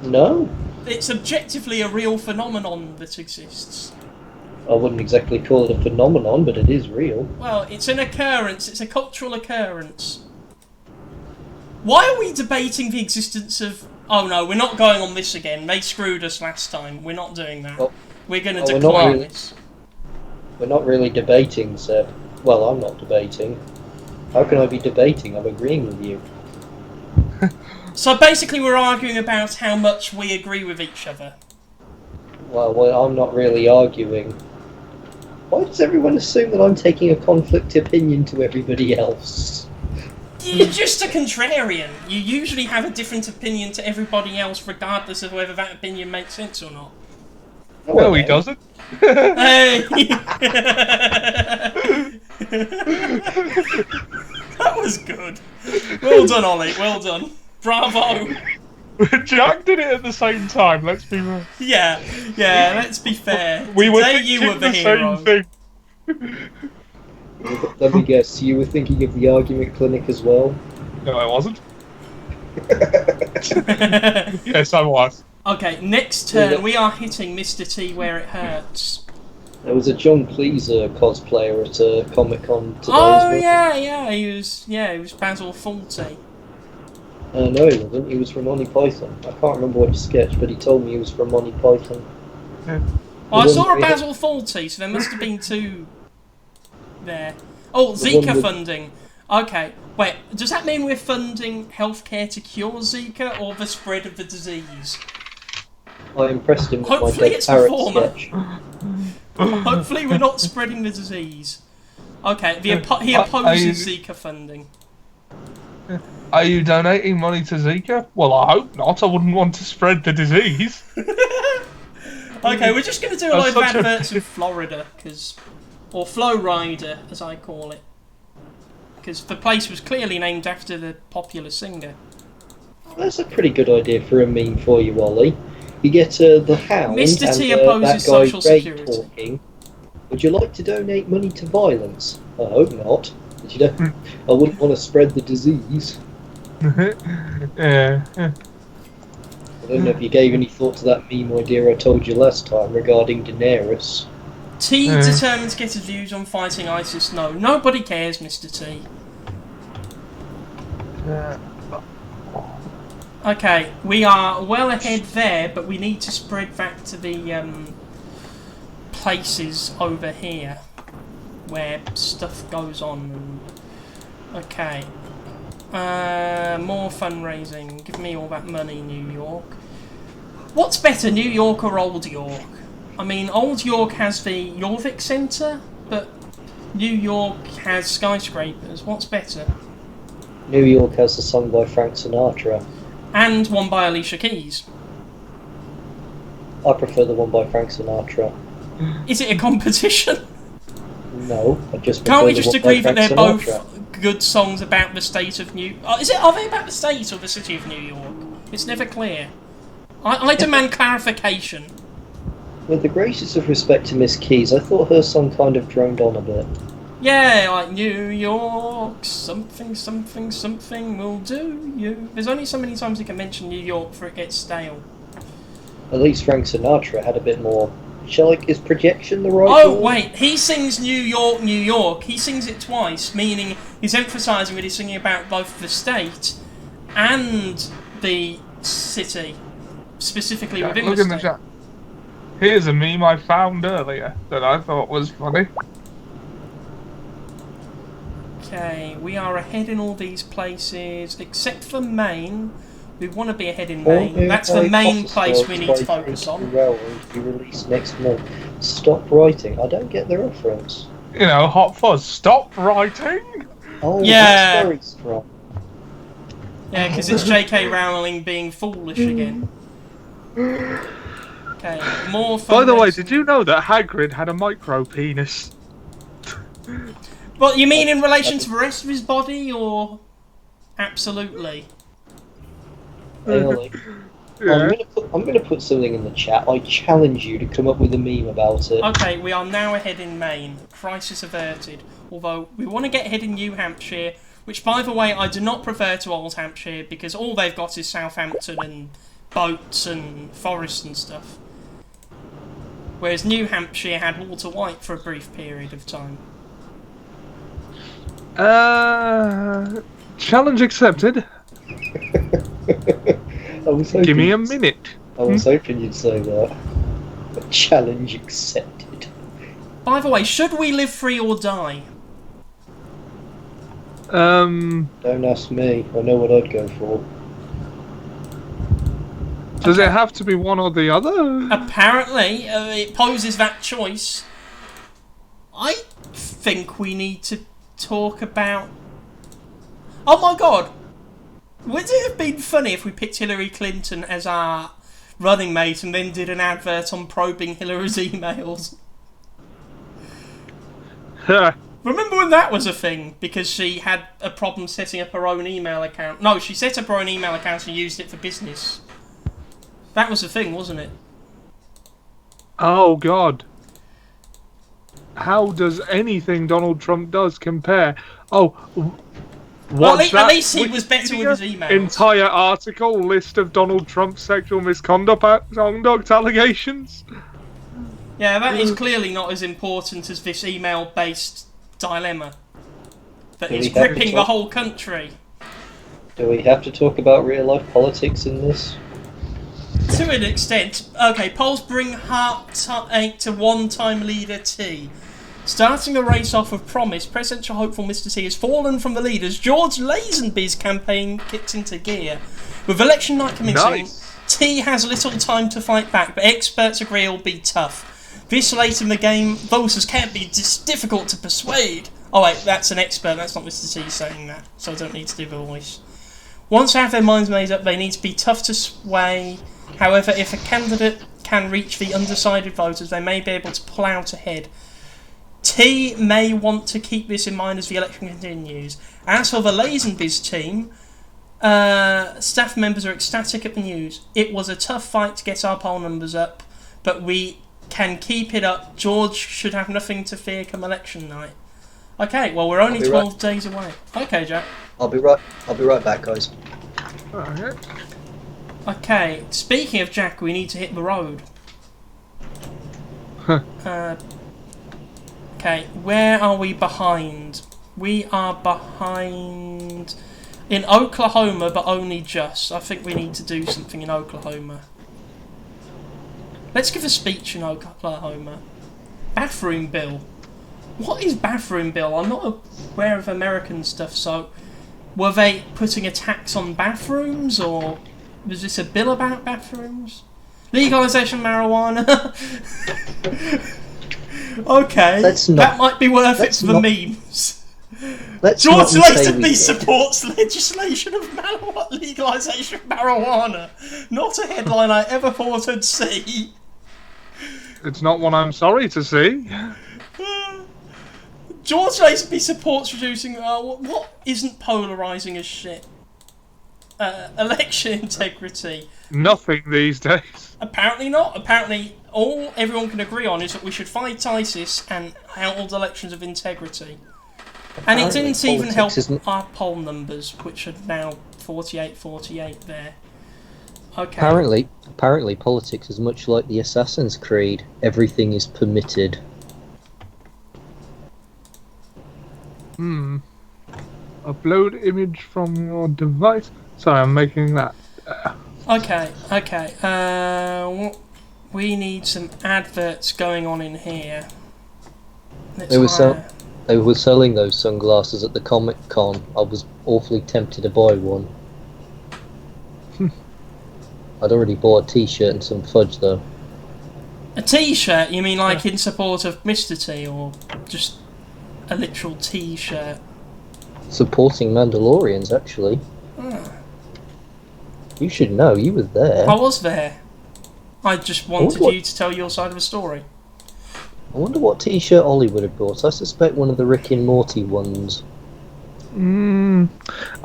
No, It's objectively a real phenomenon that exists. I wouldn't exactly call it a phenomenon, but it is real. Well, it's an occurrence. It's a cultural occurrence. Why are we debating the existence of... Oh no, we're not going on this again. They screwed us last time. We're not doing that. Well, we're going to we're not decline really- this. We're not really debating, Seb. Well, I'm not debating. How can I be debating? I'm agreeing with you. So basically we're arguing about how much we agree with each other. Well, I'm not really arguing. Why does everyone assume that I'm taking a conflict opinion to everybody else? You're just a contrarian. You usually have a different opinion to everybody else regardless of whether that opinion makes sense or not. No, he doesn't. Hey! That was good. Well done, Ollie. Well done. Bravo. Jack did it at the same time. Let's be real. Yeah, let's be fair. We were Today thinking you were the hero. same thing. Let me guess, you were thinking of the argument clinic as well? No, I wasn't. Yes, I was. Okay, next turn we are hitting Mr. T where it hurts. There was a John Cleese cosplayer at Comic-Con today Oh as well. yeah, he was Basil Fawlty. No, he wasn't. He was from Monty Python. I can't remember which sketch, but he told me he was from Monty Python. Well, I The saw one a we had- Basil Fawlty, so there must have been two there. Oh, The Zika one with- funding. Okay, wait, does that mean we're funding healthcare to cure Zika or the spread of the disease? I impressed him with my Hopefully dead it's the parrot former. sketch. Hopefully we're not spreading the disease. Okay, he Are opposes you- Zika funding. Are you donating money to Zika? Well, I hope not. I wouldn't want to spread the disease. Okay, we're just going to do a I'm load of such a- adverts in Florida, or Flow Rider, as I call it. Because the place was clearly named after the popular singer. That's a pretty good idea for a meme for you, Ollie. You get the Hound Mr. and T that opposes guy social Ray security. talking. Would you like to donate money to violence? I hope not. But you know, I wouldn't want to spread the disease. Yeah. I don't know if you gave any thought to that meme idea I told you last time regarding Daenerys. T determined to get his views on fighting ISIS. No, nobody cares, Mr. T. Okay, we are well ahead there, but we need to spread back to the places over here where stuff goes on. Okay. More fundraising. Give me all that money, New York. What's better, New York or Old York? I mean, Old York has the Jorvik Centre, but New York has skyscrapers. What's better? New York has a song by Frank Sinatra. And one by Alicia Keys. I prefer the one by Frank Sinatra. Is it a competition? No, I just prefer Can't we the just one by agree that Frank they're Sinatra. both good songs about the state of New... Are they about the state or the city of New York? It's never clear. I demand clarification. With the greatest of respect to Miss Keys, I thought her song kind of droned on a bit. Yeah, like New York, something, something, something will do you. There's only so many times you can mention New York before it gets stale. At least Frank Sinatra had a bit more... is projection the right Oh, word? wait, he sings New York, New York. He sings it twice, meaning he's emphasising that he's singing about both the state and the city, specifically within Look the in the state. chat. Here's a meme I found earlier that I thought was funny. Okay, we are ahead in all these places, except for Maine. We want to be ahead in Maine. That's the main place we need to focus on. Railroad to be released next month. Stop writing. I don't get the reference. You know, Hot Fuzz, stop writing! Oh, Yeah. that's very strong. Yeah, because it's J.K. Rowling being foolish again. Okay, more fun. By the way, did you know that Hagrid had a micro penis? What, you mean in relation to the rest of his body, or absolutely? Hey, Ollie. Yeah. I'm gonna put something in the chat. I challenge you to come up with a meme about it. Okay, we are now ahead in Maine. Crisis averted. Although, we want to get ahead in New Hampshire, which, by the way, I do not prefer to Old Hampshire, because all they've got is Southampton and boats and forests and stuff. Whereas New Hampshire had Walter White for a brief period of time. Challenge accepted. I was hoping Give me a minute. I was hoping you'd say that. A challenge accepted. By the way, should we live free or die? Don't ask me. I know what I'd go for. Does it have to be one or the other? Apparently, it poses that choice. I think we need to talk about... Oh my god! Would it have been funny if we picked Hillary Clinton as our running mate and then did an advert on probing Hillary's emails? Remember when that was a thing? Because she had a problem setting up her own email account. No, she set up her own email account and used it for business. That was the thing, wasn't it? Oh god. How does anything Donald Trump does compare? Oh, Well, what's at that? least he was better with his emails. Entire article list of Donald Trump's sexual misconduct allegations. Yeah, that is clearly not as important as this email-based dilemma that is gripping the whole country. Do we have to talk about real-life politics in this? To an extent. Okay, polls bring Hart 8 to one-time leader T. Starting the race off with promise, presidential hopeful Mr. T has fallen from the lead as George Lazenby's campaign kicks into gear. With election night commencing, T has little time to fight back, but experts agree it'll be tough. This late in the game, voters can't be difficult to persuade. Oh wait, that's an expert, that's not Mr. T saying that, so I don't need to do the voice. Once they have their minds made up, they need to be tough to sway. However, if a candidate can reach the undecided voters, they may be able to pull out ahead. T may want to keep this in mind as the election continues. As for the Lazenby's team, staff members are ecstatic at the news. It was a tough fight to get our poll numbers up, but we can keep it up. George should have nothing to fear come election night. Okay, well, we're only 12 days away. Okay, Jack. I'll be right back, guys. Alright. Okay, speaking of Jack, we need to hit the road. Okay, where are we behind? We are behind in Oklahoma, but only just. I think we need to do something in Oklahoma. Let's give a speech in Oklahoma. Bathroom bill. What is bathroom bill? I'm not aware of American stuff, so were they putting a tax on bathrooms, or was this a bill about bathrooms? Legalisation of marijuana? Okay, that might be worth it for the memes. George Lazenby supports legislation of legalisation of marijuana. Not a headline I ever thought I'd see. It's not one I'm sorry to see. George Lazenby supports reducing... what isn't polarising as shit? Election integrity. Nothing these days. Apparently not. Apparently all everyone can agree on is that we should fight ISIS and hold elections of integrity. And it didn't even help our poll numbers, which are now 48-48 there. Okay. Apparently politics is much like the Assassin's Creed. Everything is permitted. Upload image from your device. Sorry, I'm making that. Okay. We need some adverts going on in here. They were selling those sunglasses at the Comic Con. I was awfully tempted to buy one. I'd already bought a t-shirt and some fudge though. A t-shirt? You mean like in support of Mr. T, or just a literal t-shirt? Supporting Mandalorians, actually. Oh. You should know, you were there. I was there. I just wanted you to tell your side of the story. I wonder what t-shirt Ollie would have bought. I suspect one of the Rick and Morty ones. I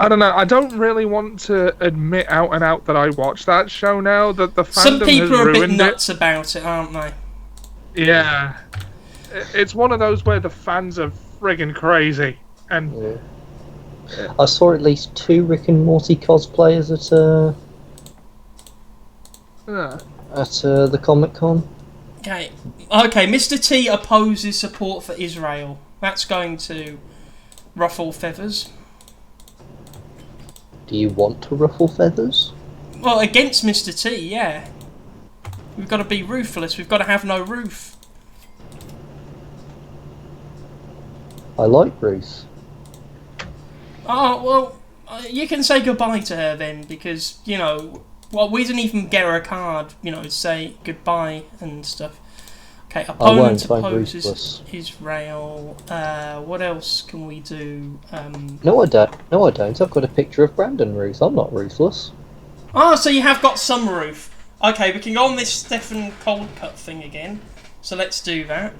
don't know. I don't really want to admit out and out that I watched that show now. That the fandom Some people has are a bit ruined nuts about it, aren't they? Yeah. It's one of those where the fans are friggin' crazy. And yeah. I saw at least 2 Rick and Morty cosplayers at the Comic Con. Okay, Mr. T opposes support for Israel. That's going to ruffle feathers. Do you want to ruffle feathers? Well, against Mr. T, yeah. We've got to be ruthless. We've got to have no roof. I like Ruth. Oh, well, you can say goodbye to her then, because, you know, well, we didn't even get her a card, you know, to say goodbye and stuff. Okay, opponent opposes Israel. What else can we do? No, I don't. I've got a picture of Brandon Ruth. I'm not ruthless. Oh, so you have got some roof. Okay, we can go on this Stefan Coldcut thing again. So let's do that.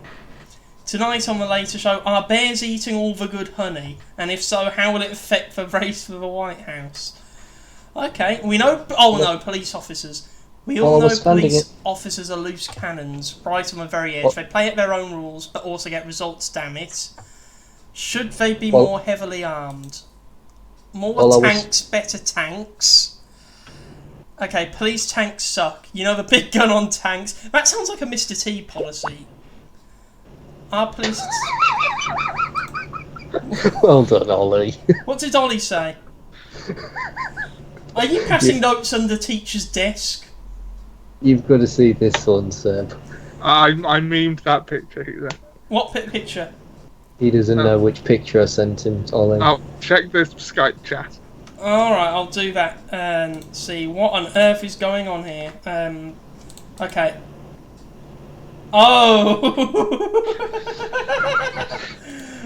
Tonight on the later show, are bears eating all the good honey? And if so, how will it affect the race for the White House? Okay, we know... Oh, no, police officers. We all know police officers are loose cannons, right on the very edge. They play at their own rules, but also get results, damn it. Should they be more heavily armed? More tanks, better tanks. Okay, police tanks suck. You know, the big gun on tanks. That sounds like a Mr. T policy. Our police... Well done, Ollie. What did Ollie say? Are you passing notes under teacher's desk? You've got to see this one, Seb. I memed that picture. What picture? He doesn't know which picture I sent him, Ollie. I'll check this Skype chat. Alright, I'll do that and see what on earth is going on here. Okay. Oh!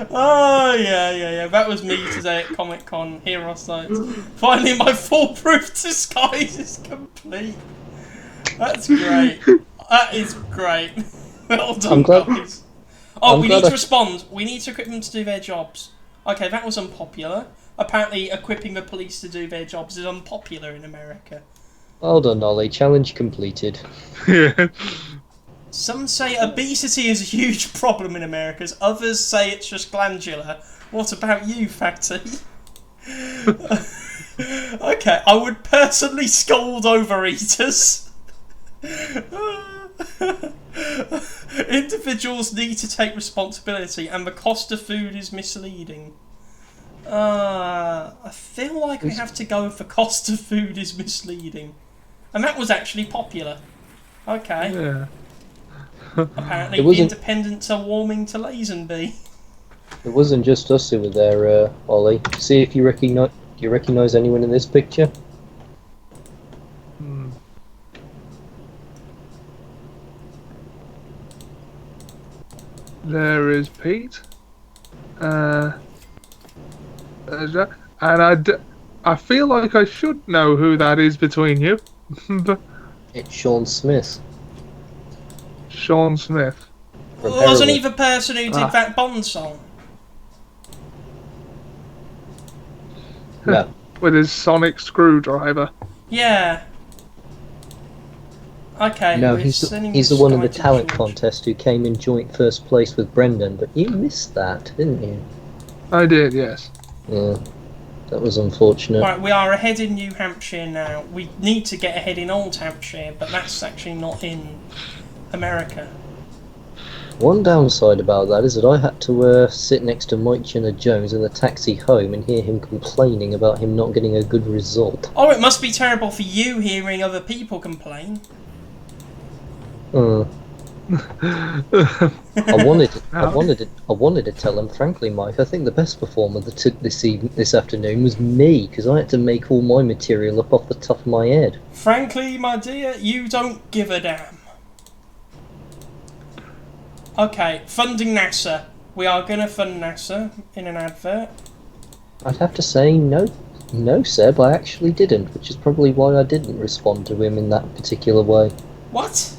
Oh, yeah. That was me today at Comic Con, HirosKnight. Finally, my foolproof disguise is complete. That's great. That is great. Well done, I'm glad- guys. Oh, I'm we glad need to I- respond. We need to equip them to do their jobs. Okay, that was unpopular. Apparently, equipping the police to do their jobs is unpopular in America. Well done, Ollie. Challenge completed. Yeah. Some say obesity is a huge problem in America. Others say it's just glandular. What about you, Fatty? Okay, I would personally scold overeaters. Individuals need to take responsibility, and the cost of food is misleading. I feel like we have to go with the cost of food is misleading. And that was actually popular. Okay. Yeah. Apparently It the wasn't- independents are warming to Lazenby. It wasn't just us who were there, Ollie. See if you recognise. Do you recognise anyone in this picture? Hmm. There is Pete. There's Jack. And I feel like I should know who that is between you. But It's Sean Smith. Sean Smith. From Wasn't he Heroin. the person who did that Bond song? No. With his sonic screwdriver. Yeah. Okay. No, we're he's sending the this one in guy the to talent George. contest who came in joint first place with Brendan, but you missed that, didn't you? I did, yes. Yeah, that was unfortunate. Right, we are ahead in New Hampshire now. We need to get ahead in Old Hampshire, but that's actually not in America. One downside about that is that I had to sit next to Mike Jenner-Jones in the taxi home and hear him complaining about him not getting a good result. Oh, it must be terrible for you hearing other people complain. I wanted to tell him, frankly, Mike. I think the best performer this afternoon was me, because I had to make all my material up off the top of my head. Frankly, my dear, you don't give a damn. Okay, funding NASA. We are going to fund NASA in an advert. I'd have to say no, Seb. I actually didn't, which is probably why I didn't respond to him in that particular way. What?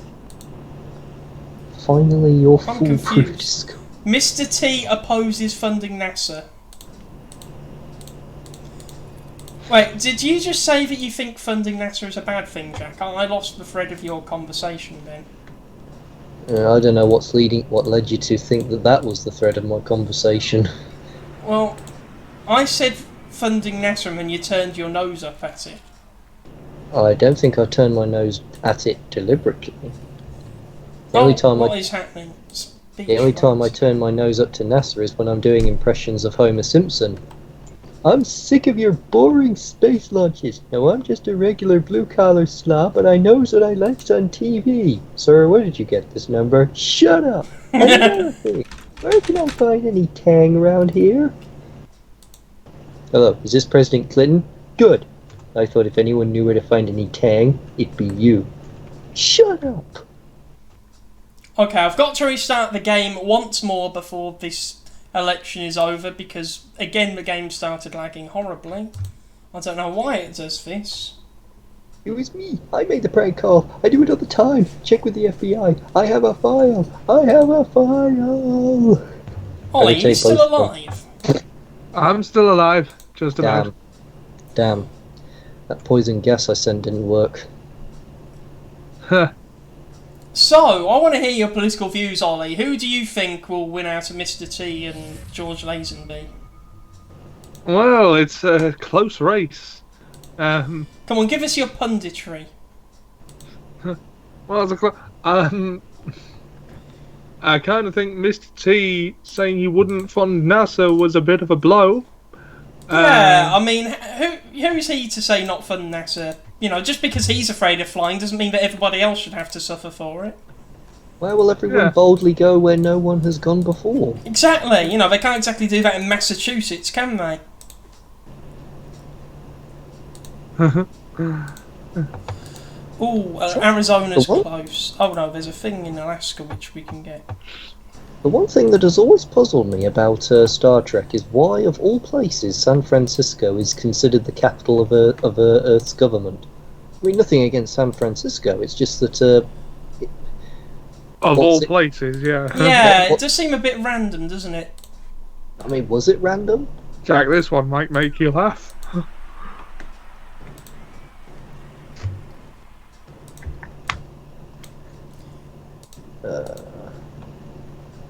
Finally, your I'm foolproof. confused. Mr. T opposes funding NASA. Wait, did you just say that you think funding NASA is a bad thing, Jack? I lost the thread of your conversation then. I don't know what led you to think that was the thread of my conversation. Well, I said funding NASA and then you turned your nose up at it. I don't think I turned my nose at it deliberately. The only time what is happening? The only time I turn my nose up to NASA is when I'm doing impressions of Homer Simpson. I'm sick of your boring space launches. Now I'm just a regular blue-collar slob, but I knows what I likes on TV. Sir, where did you get this number? Shut up! Another thing. Where can I find any tang around here? Hello, is this President Clinton? Good. I thought if anyone knew where to find any tang, it'd be you. Shut up! Okay, I've got to restart the game once more before this election is over because, again, the game started lagging horribly. I don't know why it does this. It was me. I made the prank call. I do it all the time. Check with the FBI. I have a file. I have a file. Ollie, take you're still both. alive? I'm still alive, just about. Damn. That poison gas I sent didn't work. Huh. So, I want to hear your political views, Ollie. Who do you think will win out of Mr. T and George Lazenby? Well, it's a close race. Come on, give us your punditry. Well, it's I kind of think Mr. T saying he wouldn't fund NASA was a bit of a blow. Yeah, I mean, who's he to say not fund NASA? You know, just because he's afraid of flying doesn't mean that everybody else should have to suffer for it. Where will everyone Yeah. boldly go where no one has gone before? Exactly, you know, they can't exactly do that in Massachusetts, can they? Ooh, Arizona's The what? close. Oh no, there's a thing in Alaska which we can get. The one thing that has always puzzled me about Star Trek is why, of all places, San Francisco is considered the capital of Earth's government. I mean, nothing against San Francisco, it's just that Of What's all it- places, yeah. Yeah, what- it does seem a bit random, doesn't it? I mean, was it random? Jack, this one might make you laugh.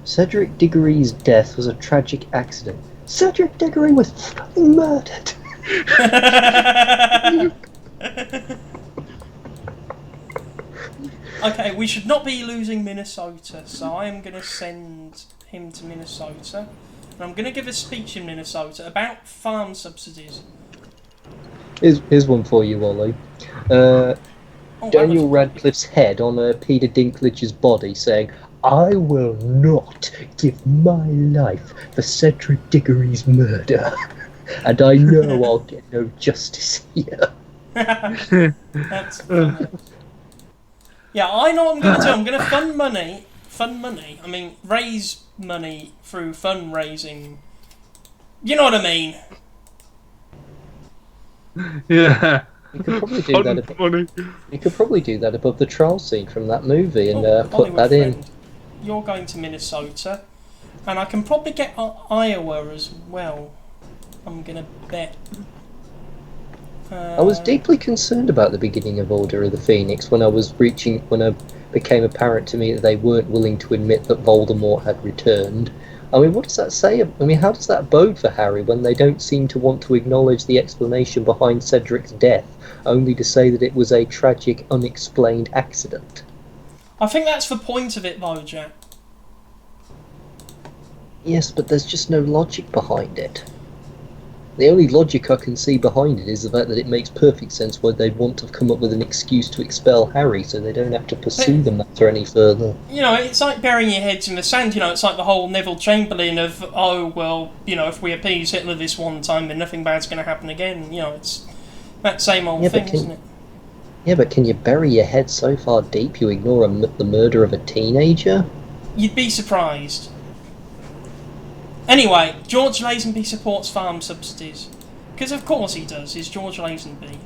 Cedric Diggory's death was a tragic accident. Cedric Diggory was fucking murdered. Okay, we should not be losing Minnesota, so I am going to send him to Minnesota. And I'm going to give a speech in Minnesota about farm subsidies. Here's one for you, Ollie. Oh, Daniel wonderful. Radcliffe's head on Peter Dinklage's body saying, "I will not give my life for Cedric Diggory's murder, and I know I'll get no justice here." That's funny. Yeah, I know what I'm going to do. I'm going to fund money. I mean, raise money through fundraising. You know what I mean? Yeah. You could probably do that. Funny. You could probably do that above the trial scene from that movie and put Hollywood that in. friend, you're going to Minnesota, and I can probably get Iowa as well. I'm going to bet. I was deeply concerned about the beginning of Order of the Phoenix when it became apparent to me that they weren't willing to admit that Voldemort had returned. I mean, what does that say? I mean, how does that bode for Harry when they don't seem to want to acknowledge the explanation behind Cedric's death, only to say that it was a tragic, unexplained accident? I think that's the point of it, though, Jack. Yes, but there's just no logic behind it. The only logic I can see behind it is the fact that it makes perfect sense why they'd want to come up with an excuse to expel Harry so they don't have to pursue the matter any further. You know, it's like burying your heads in the sand. You know, it's like the whole Neville Chamberlain of, oh, well, you know, if we appease Hitler this one time, then nothing bad's going to happen again. You know, it's that same old thing, isn't it? Yeah, but can you bury your head so far deep you ignore the murder of a teenager? You'd be surprised. Anyway, George Lazenby supports farm subsidies. Because of course he does, he's George Lazenby.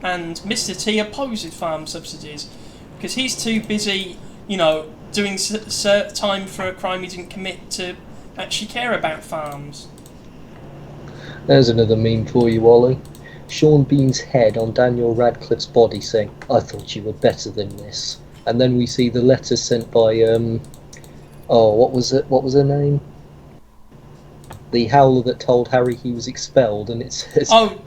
And Mr. T opposes farm subsidies. Because he's too busy, you know, doing time for a crime he didn't commit to actually care about farms. There's another meme for you, Ollie. Sean Bean's head on Daniel Radcliffe's body saying, "I thought you were better than this." And then we see the letter sent by, what was it? What was her name? The Howler that told Harry he was expelled, and it says, out,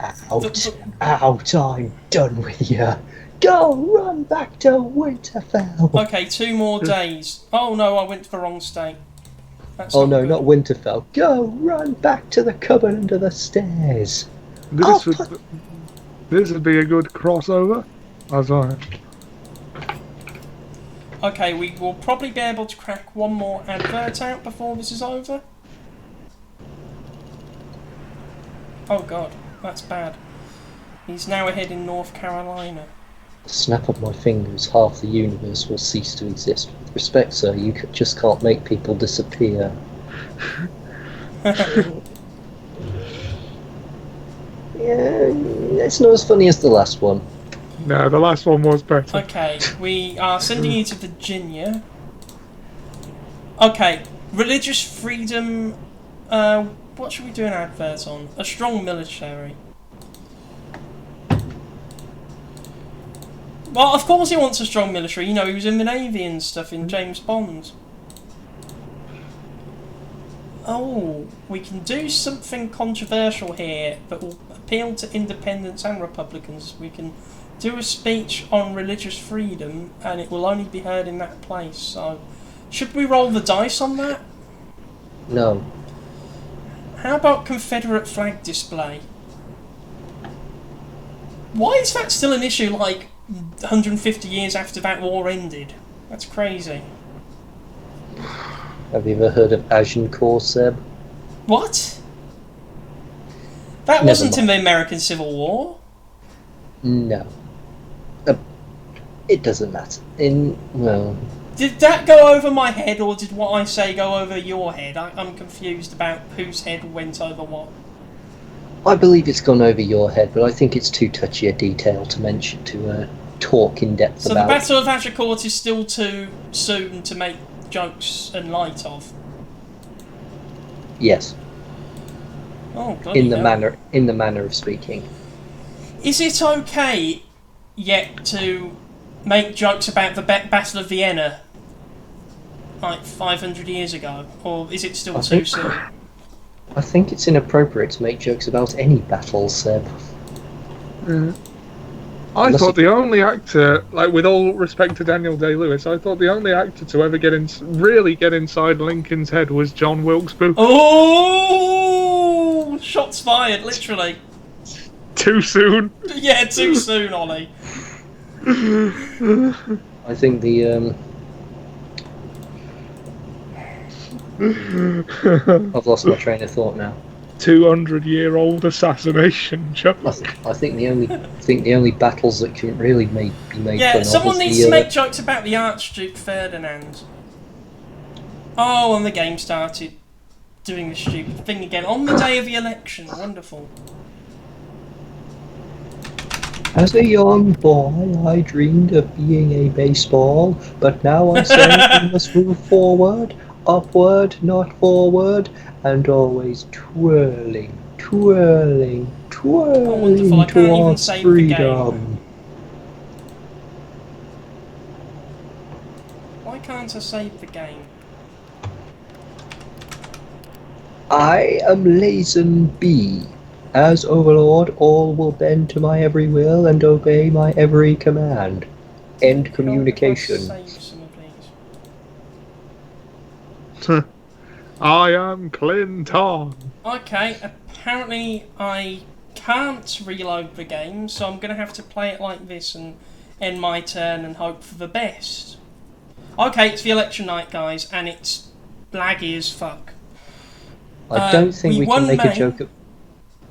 I'm done with you. Go, run back to Winterfell. Okay, 2 more days. Oh no, I went to the wrong state. That's not good. Not Winterfell. Go, run back to the cupboard under the stairs. This would be a good crossover. As I. Okay, we will probably be able to crack one more advert out before this is over. Oh god, that's bad. He's now ahead in North Carolina. Snap of my fingers, half the universe will cease to exist. With respect, sir, you just can't make people disappear. Yeah, it's not as funny as the last one. No, the last one was better. Okay, we are sending you to Virginia. Okay, religious freedom. What should we do an advert on? A strong military. Well, of course he wants a strong military. You know, he was in the Navy and stuff in James Bond. Oh, we can do something controversial here that will appeal to independents and Republicans. We can do a speech on religious freedom, and it will only be heard in that place. So, should we roll the dice on that? No. How about Confederate flag display? Why is that still an issue, like, 150 years after that war ended? That's crazy. Have you ever heard of Agincourt, Seb? What? That wasn't in the American Civil War? No. It doesn't matter. Did that go over my head, or did what I say go over your head? I'm confused about whose head went over what. I believe it's gone over your head, but I think it's too touchy a detail to mention, to talk in depth about. So the Battle of Agincourt is still too soon to make jokes and light of? Yes. Oh, In the manner of speaking. Is it okay yet to make jokes about the Battle of Vienna like 500 years ago, or is it still too soon? I think it's inappropriate to make jokes about any battle, Seb. I thought the only actor, like with all respect to Daniel Day-Lewis, I thought the only actor to ever really get inside Lincoln's head was John Wilkes Booth. Oh, shots fired, literally. Too soon. Yeah, too soon, Ollie. I think the I've lost my train of thought now. 200-year-old assassination joke. I think the only battles that can really be made Yeah, fun of. someone needs to make jokes about the Archduke Ferdinand. Oh, and the game started doing the stupid thing again on the day of the election. Wonderful. As a young boy, I dreamed of being a baseball, but now I say we must move forward, upward, not forward, and always twirling, twirling, twirling wonderful. I can't even towards save the game. freedom. Why can't I save the game? I am Lazenby. As Overlord, all will bend to my every will and obey my every command. End communication. Save some of these. I am Clinton. Okay, apparently I can't reload the game, so I'm going to have to play it like this and end my turn and hope for the best. Okay, it's the election night, guys, and it's laggy as fuck. I don't think we can make a joke of...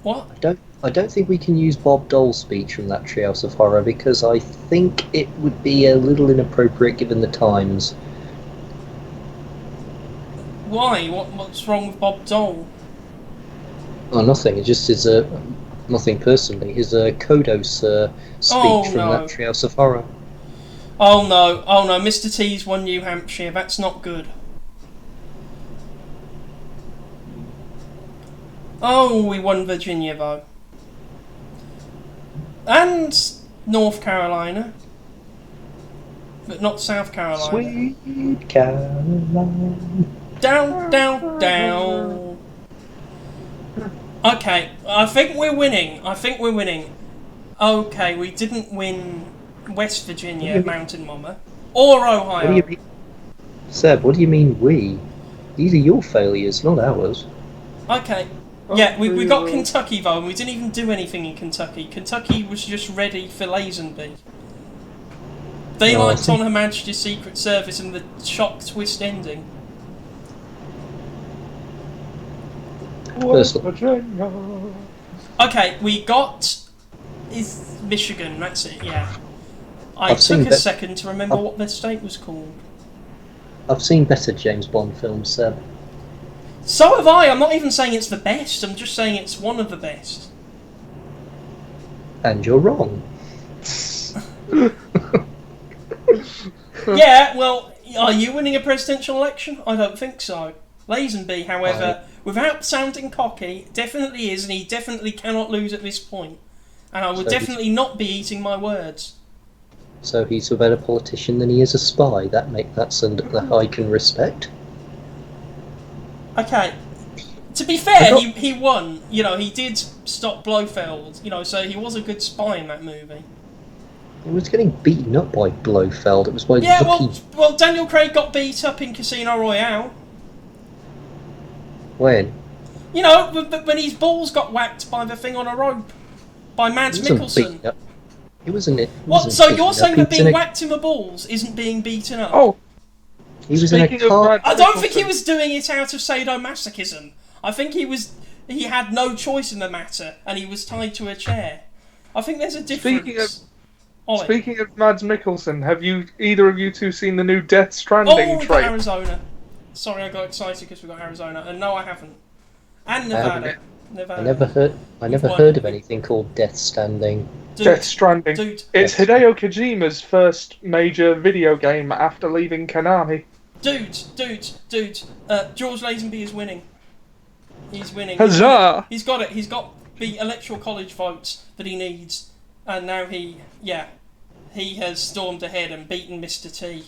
What? I don't think we can use Bob Dole's speech from that Treehouse of Horror because I think it would be a little inappropriate given the times. Why? What's wrong with Bob Dole? Oh, nothing. It just is nothing personally. His Kodos speech from that Treehouse of Horror. Oh no! Mr. T's won New Hampshire. That's not good. Oh, we won Virginia though, and North Carolina, but not South Carolina. Sweet Caroline. Down, down, down. Okay, I think we're winning. Okay, we didn't win West Virginia, Mountain Mama, or Ohio. What do you mean? Seb, what do you mean we? These are your failures, not ours. Okay. Yeah, we got Kentucky though, and we didn't even do anything in Kentucky. Kentucky was just ready for Lazenby. They liked on Her Majesty's Secret Service and the shock twist ending. Okay, we got Michigan, that's it, yeah. I took a second to remember what the state was called. I've seen better James Bond films, Seb. So have I. I'm not even saying it's the best. I'm just saying it's one of the best. And you're wrong. Yeah, well, are you winning a presidential election? I don't think so. Lazenby, however, without sounding cocky, definitely is, and he definitely cannot lose at this point. And I would definitely not be eating my words. So he's a better politician than he is a spy. That's something that I can respect. Okay, to be fair, he won. You know, he did stop Blofeld. You know, so he was a good spy in that movie. He was getting beaten up by Blofeld. It was by well, Daniel Craig got beat up in Casino Royale. When? You know, when his balls got whacked by the thing on a rope by Mads Mikkelsen. It wasn't. What? So you're saying that being whacked in the balls isn't being beaten up? Oh. He was in a car. I don't think he was doing it out of sadomasochism. I think he had no choice in the matter, and he was tied to a chair. I think there's a difference. Speaking of Mads Mikkelsen, have either of you two seen the new Death Stranding trailer? We got Arizona. Sorry, I got excited because we got Arizona, and no, I haven't. And Nevada. I never heard of anything called Death Stranding. Death Stranding. It's Hideo Kojima's first major video game after leaving Konami. Dudes. George Lazenby is winning. He's winning. Huzzah! He's got it. He's got the electoral college votes that he needs, and now he has stormed ahead and beaten Mr. T.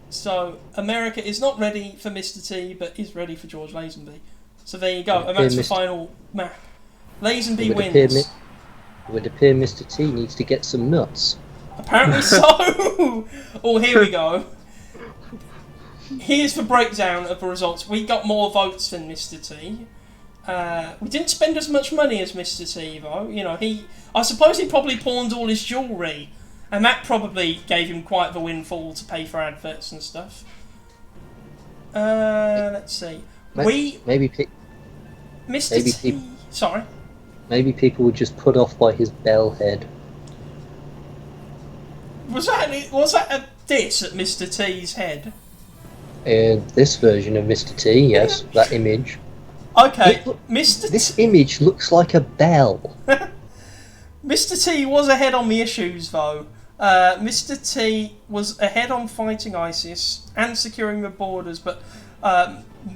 So America is not ready for Mr. T, but is ready for George Lazenby. So there you go, and that's the final map. Lazenby wins. It would appear Mr. T needs to get some nuts. Apparently so. Oh, here we go. Here's the breakdown of the results. We got more votes than Mr. T. We didn't spend as much money as Mr. T, though. You know, I suppose he probably pawned all his jewellery, and that probably gave him quite the windfall to pay for adverts and stuff. Let's see. Mr. T. Sorry. Maybe people were just put off by his bell head. Was that a diss at Mr. T's head? This version of Mr. T, yes, that image. Okay, This image looks like a bell. Mr. T was ahead on the issues, though. Mr. T was ahead on fighting ISIS and securing the borders, but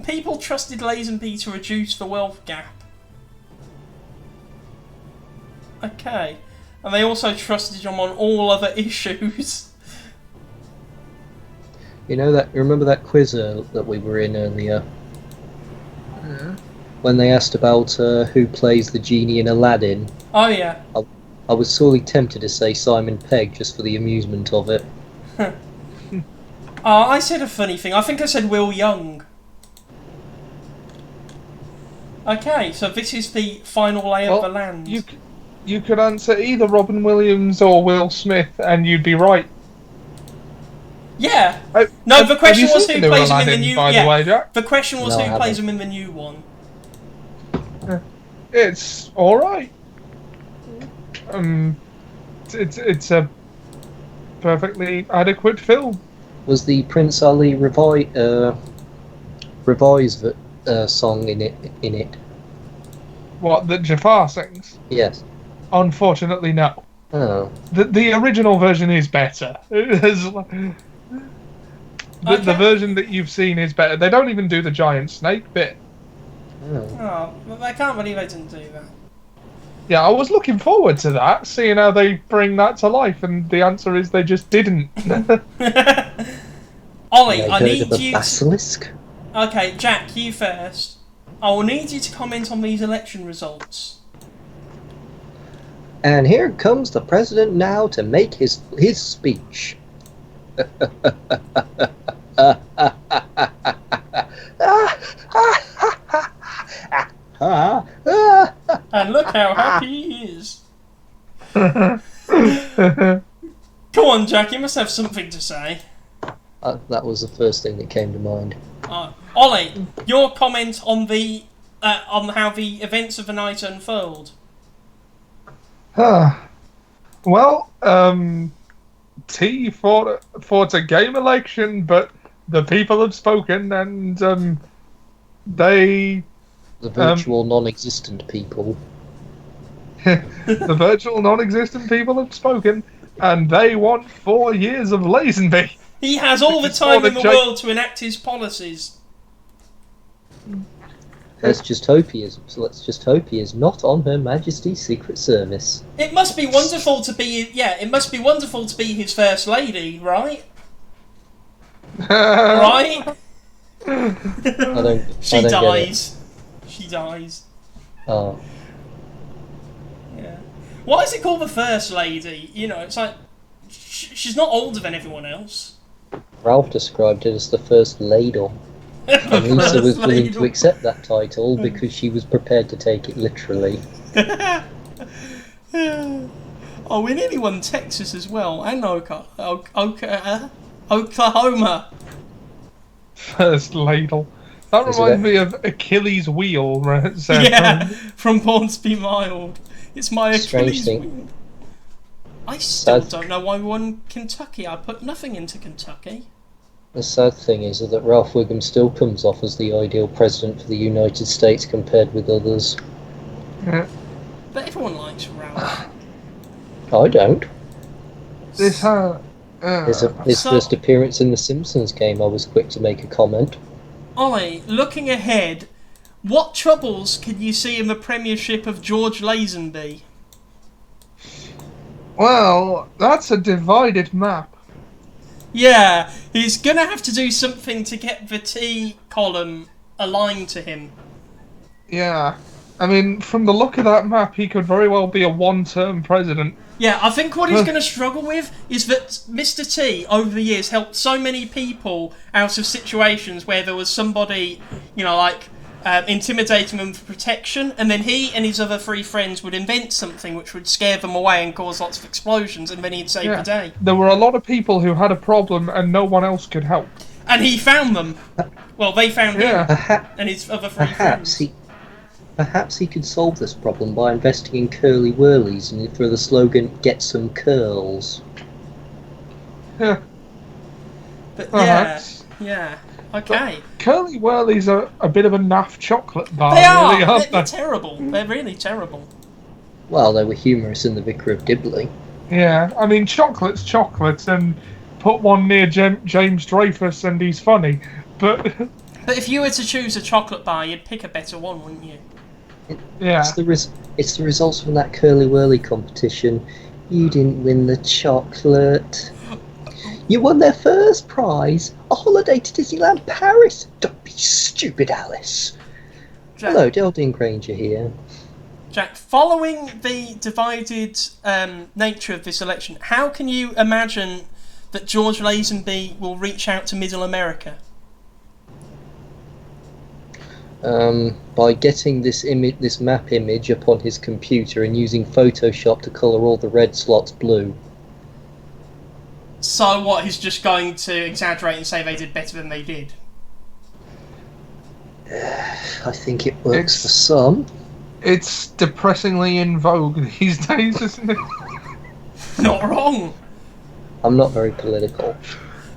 people trusted Lazenby to reduce the wealth gap. Okay. And they also trusted him on all other issues. You remember that quiz that we were in earlier? Yeah. When they asked about who plays the genie in Aladdin? Oh, yeah. I was sorely tempted to say Simon Pegg just for the amusement of it. I said a funny thing. I think I said Will Young. Okay, so this is the final lay of the land. You could answer either Robin Williams or Will Smith, and you'd be right. Yeah. The question was who plays him in the new. By the way, Jack? The question was who plays him in the new one. It's all right. It's a perfectly adequate film. Was the Prince Ali revised song in it? What, that Jafar sings? Yes. Unfortunately, no. Oh. The original version is better. The version that you've seen is better. They don't even do the giant snake bit. Oh, I can't believe they didn't do that. Yeah, I was looking forward to that, seeing how they bring that to life, and the answer is they just didn't. Ollie, I need you. Basilisk? Okay, Jack, you first. I will need you to comment on these election results. And here comes the president now to make his speech. And look how happy he is. Come on, Jack, you must have something to say. That was the first thing that came to mind. Ollie, your comment on on how the events of the night unfold. Well, T fought a game election, but the people have spoken, and they... The virtual non-existent people. The virtual non-existent people have spoken, and they want 4 years of Lazenby. He has all the time in the world to enact his policies. Let's just hope he is not on Her Majesty's Secret Service. It must be wonderful to be. Yeah, it must be wonderful to be his first lady, right? Right? She dies. She dies. Oh. Yeah. Why is it called the first lady? You know, it's like she's not older than everyone else. Ralph described it as the first ladle. And Lisa was willing to accept that title because she was prepared to take it literally. Oh, we nearly won Texas as well, and Oklahoma. First ladle. That reminds me of Achilles' wheel. Yeah, from Born to Be Mild. It's my Achilles wheel. I still don't know why we won Kentucky. I put nothing into Kentucky. The sad thing is that Ralph Wiggum still comes off as the ideal president for the United States compared with others. Yeah. But everyone likes Ralph. I don't. This His first appearance in the Simpsons game, I was quick to make a comment. Ollie, looking ahead, what troubles can you see in the premiership of George Lazenby? Well, that's a divided map. Yeah, he's going to have to do something to get the T column aligned to him. Yeah. I mean, from the look of that map, he could very well be a one-term president. Yeah, I think what he's going to struggle with is that Mr. T, over the years, helped so many people out of situations where there was somebody, intimidating them for protection, and then he and his other 3 friends would invent something which would scare them away and cause lots of explosions, and then he'd save the day. There were a lot of people who had a problem and no one else could help. And he found them. Well, they found him and his other 3 friends. Perhaps he could solve this problem by investing in curly whirlies and for the slogan, "Get some curls." Yeah. But Perhaps. yeah, okay. But curly whirlies are a bit of a naff chocolate bar, They are! really, aren't They're terrible. They're really terrible. Well, they were humorous in The Vicar of Dibley. Yeah, I mean, chocolate's chocolate, and put one near James Dreyfus and he's funny, but... But if you were to choose a chocolate bar, you'd pick a better one, wouldn't you? It's the results from that curly whirly competition. You didn't win the chocolate. You won their first prize, a holiday to Disneyland Paris. Don't be stupid, Alice. Jack, Hello, Geraldine Granger here. Jack, following the divided nature of this election, how can you imagine that George Lazenby will reach out to Middle America? By getting this map image upon his computer and using Photoshop to colour all the red slots blue. So what, he's just going to exaggerate and say they did better than they did? I think it works for some. It's depressingly in vogue these days, isn't it? Not wrong. I'm not very political.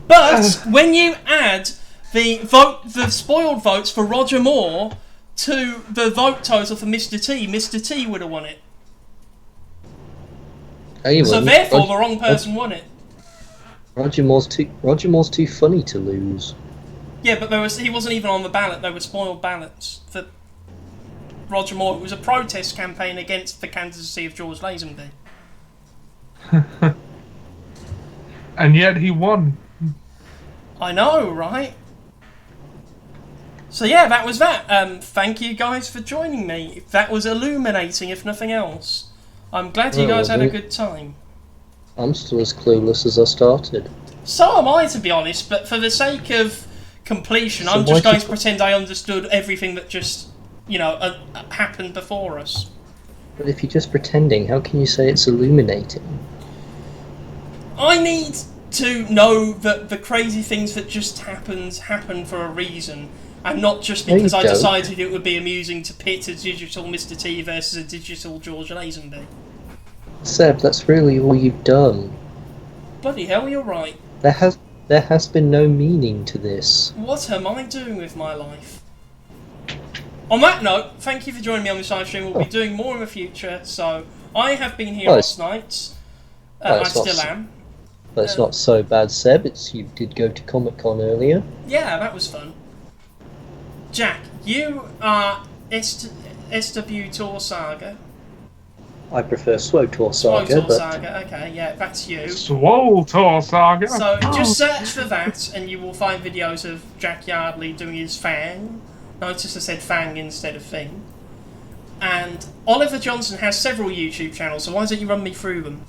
But when you add the spoiled votes for Roger Moore to the vote total for Mr. T would have won it. So therefore, the wrong person won it. Roger Moore's too funny to lose. Yeah, but he wasn't even on the ballot. They were spoiled ballots for Roger Moore. It was a protest campaign against the candidacy of George Lazenby. And yet he won. I know, right? So yeah, that was that. Thank you guys for joining me. That was illuminating, if nothing else. I'm glad you guys had a good time. I'm still as clueless as I started. So am I, to be honest, but for the sake of completion, I'm just going to pretend I understood everything that just, happened before us. But if you're just pretending, how can you say it's illuminating? I need to know that the crazy things that just happen for a reason, and not just because I decided it would be amusing to pit a digital Mr. T versus a digital George Lazenby. Seb, that's really all you've done. Bloody hell, you're right. There has been no meaning to this. What am I doing with my life? On that note, thank you for joining me on this live stream. We'll be doing more in the future. So, I have been HirosKnight. I still am. But it's not so bad, Seb. You did go to Comic-Con earlier. Yeah, that was fun. Jack, you are SW Tour Saga. I prefer SWTOR Saga. Saga, okay, yeah, that's you. SWTOR Saga. So just search for that and you will find videos of Jack Yardley doing his fang. Notice I said fang instead of thing. And Oliver Johnson has several YouTube channels, so why don't you run me through them?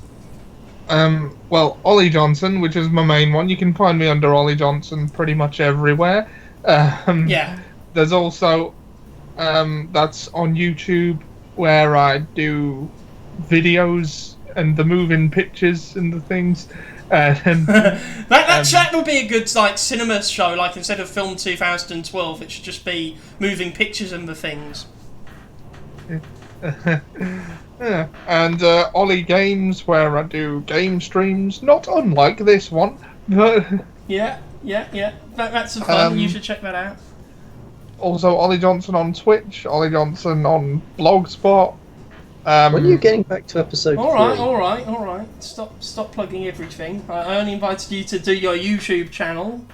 Well, Ollie Johnson, which is my main one, you can find me under Ollie Johnson pretty much everywhere. Yeah. There's also, that's on YouTube, where I do videos and the moving pictures and the things. That would be a good cinema show. Like instead of Film 2012, it should just be moving pictures and the things. Yeah. And Ollie Games, where I do game streams, not unlike this one. But yeah. That's some fun. You should check that out. Also, Ollie Johnson on Twitch, Ollie Johnson on Blogspot. When are you getting back to episode 3? All right. Stop plugging everything. I only invited you to do your YouTube channel.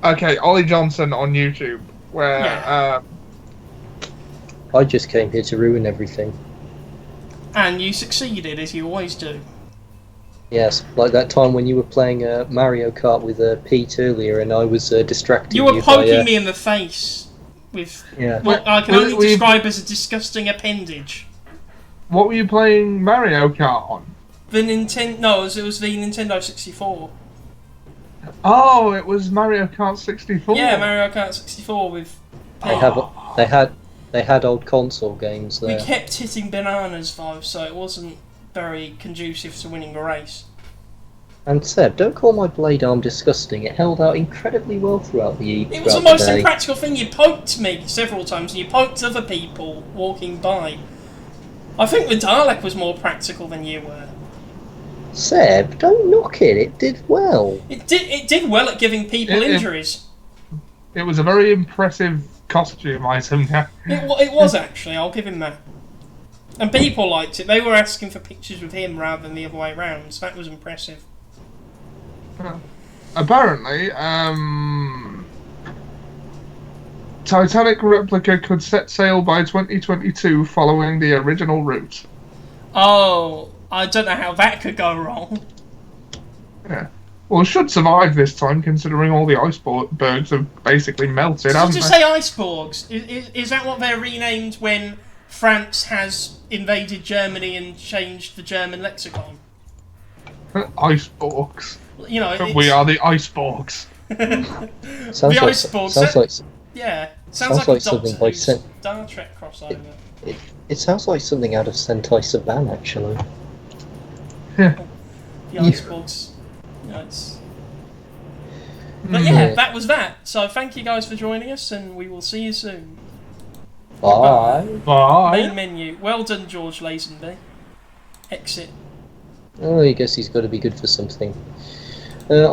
Okay, Ollie Johnson on YouTube, where I just came here to ruin everything. And you succeeded, as you always do. Yes, like that time when you were playing Mario Kart with Pete earlier, and I was distracting you. You were poking me in the face with what I can only describe as a disgusting appendage. What were you playing Mario Kart on? The Nintendo. No, it was the Nintendo 64. Oh, it was Mario Kart 64. Yeah, Mario Kart 64 with. They had old console games there. We kept hitting bananas though, so it wasn't very conducive to winning the race. And Seb, don't call my blade arm disgusting. It held out incredibly well throughout the It was the most impractical thing. You poked me several times, and you poked other people walking by. I think the Dalek was more practical than you were. Seb, don't knock it. It did well. It did well at giving people injuries. It was a very impressive costume item. Yeah. It was actually. I'll give him that. And people liked it. They were asking for pictures with him rather than the other way around. So that was impressive. Apparently, Titanic replica could set sail by 2022 following the original route. Oh, I don't know how that could go wrong. Yeah. Well, it should survive this time, considering all the icebergs have basically melted, haven't Did you they? say icebergs? Is that what they're renamed when France has invaded Germany and changed the German lexicon? Icebergs. You know, We are the icebergs. Sounds like something by Star Trek crossover. It sounds like something out of Sentai Saban, actually. Yeah. The icebergs. But yeah, that was that. So thank you guys for joining us, and we will see you soon. Bye. Bye. Main menu. Well done, George Lazenby. Exit. Oh, I guess he's got to be good for something. On the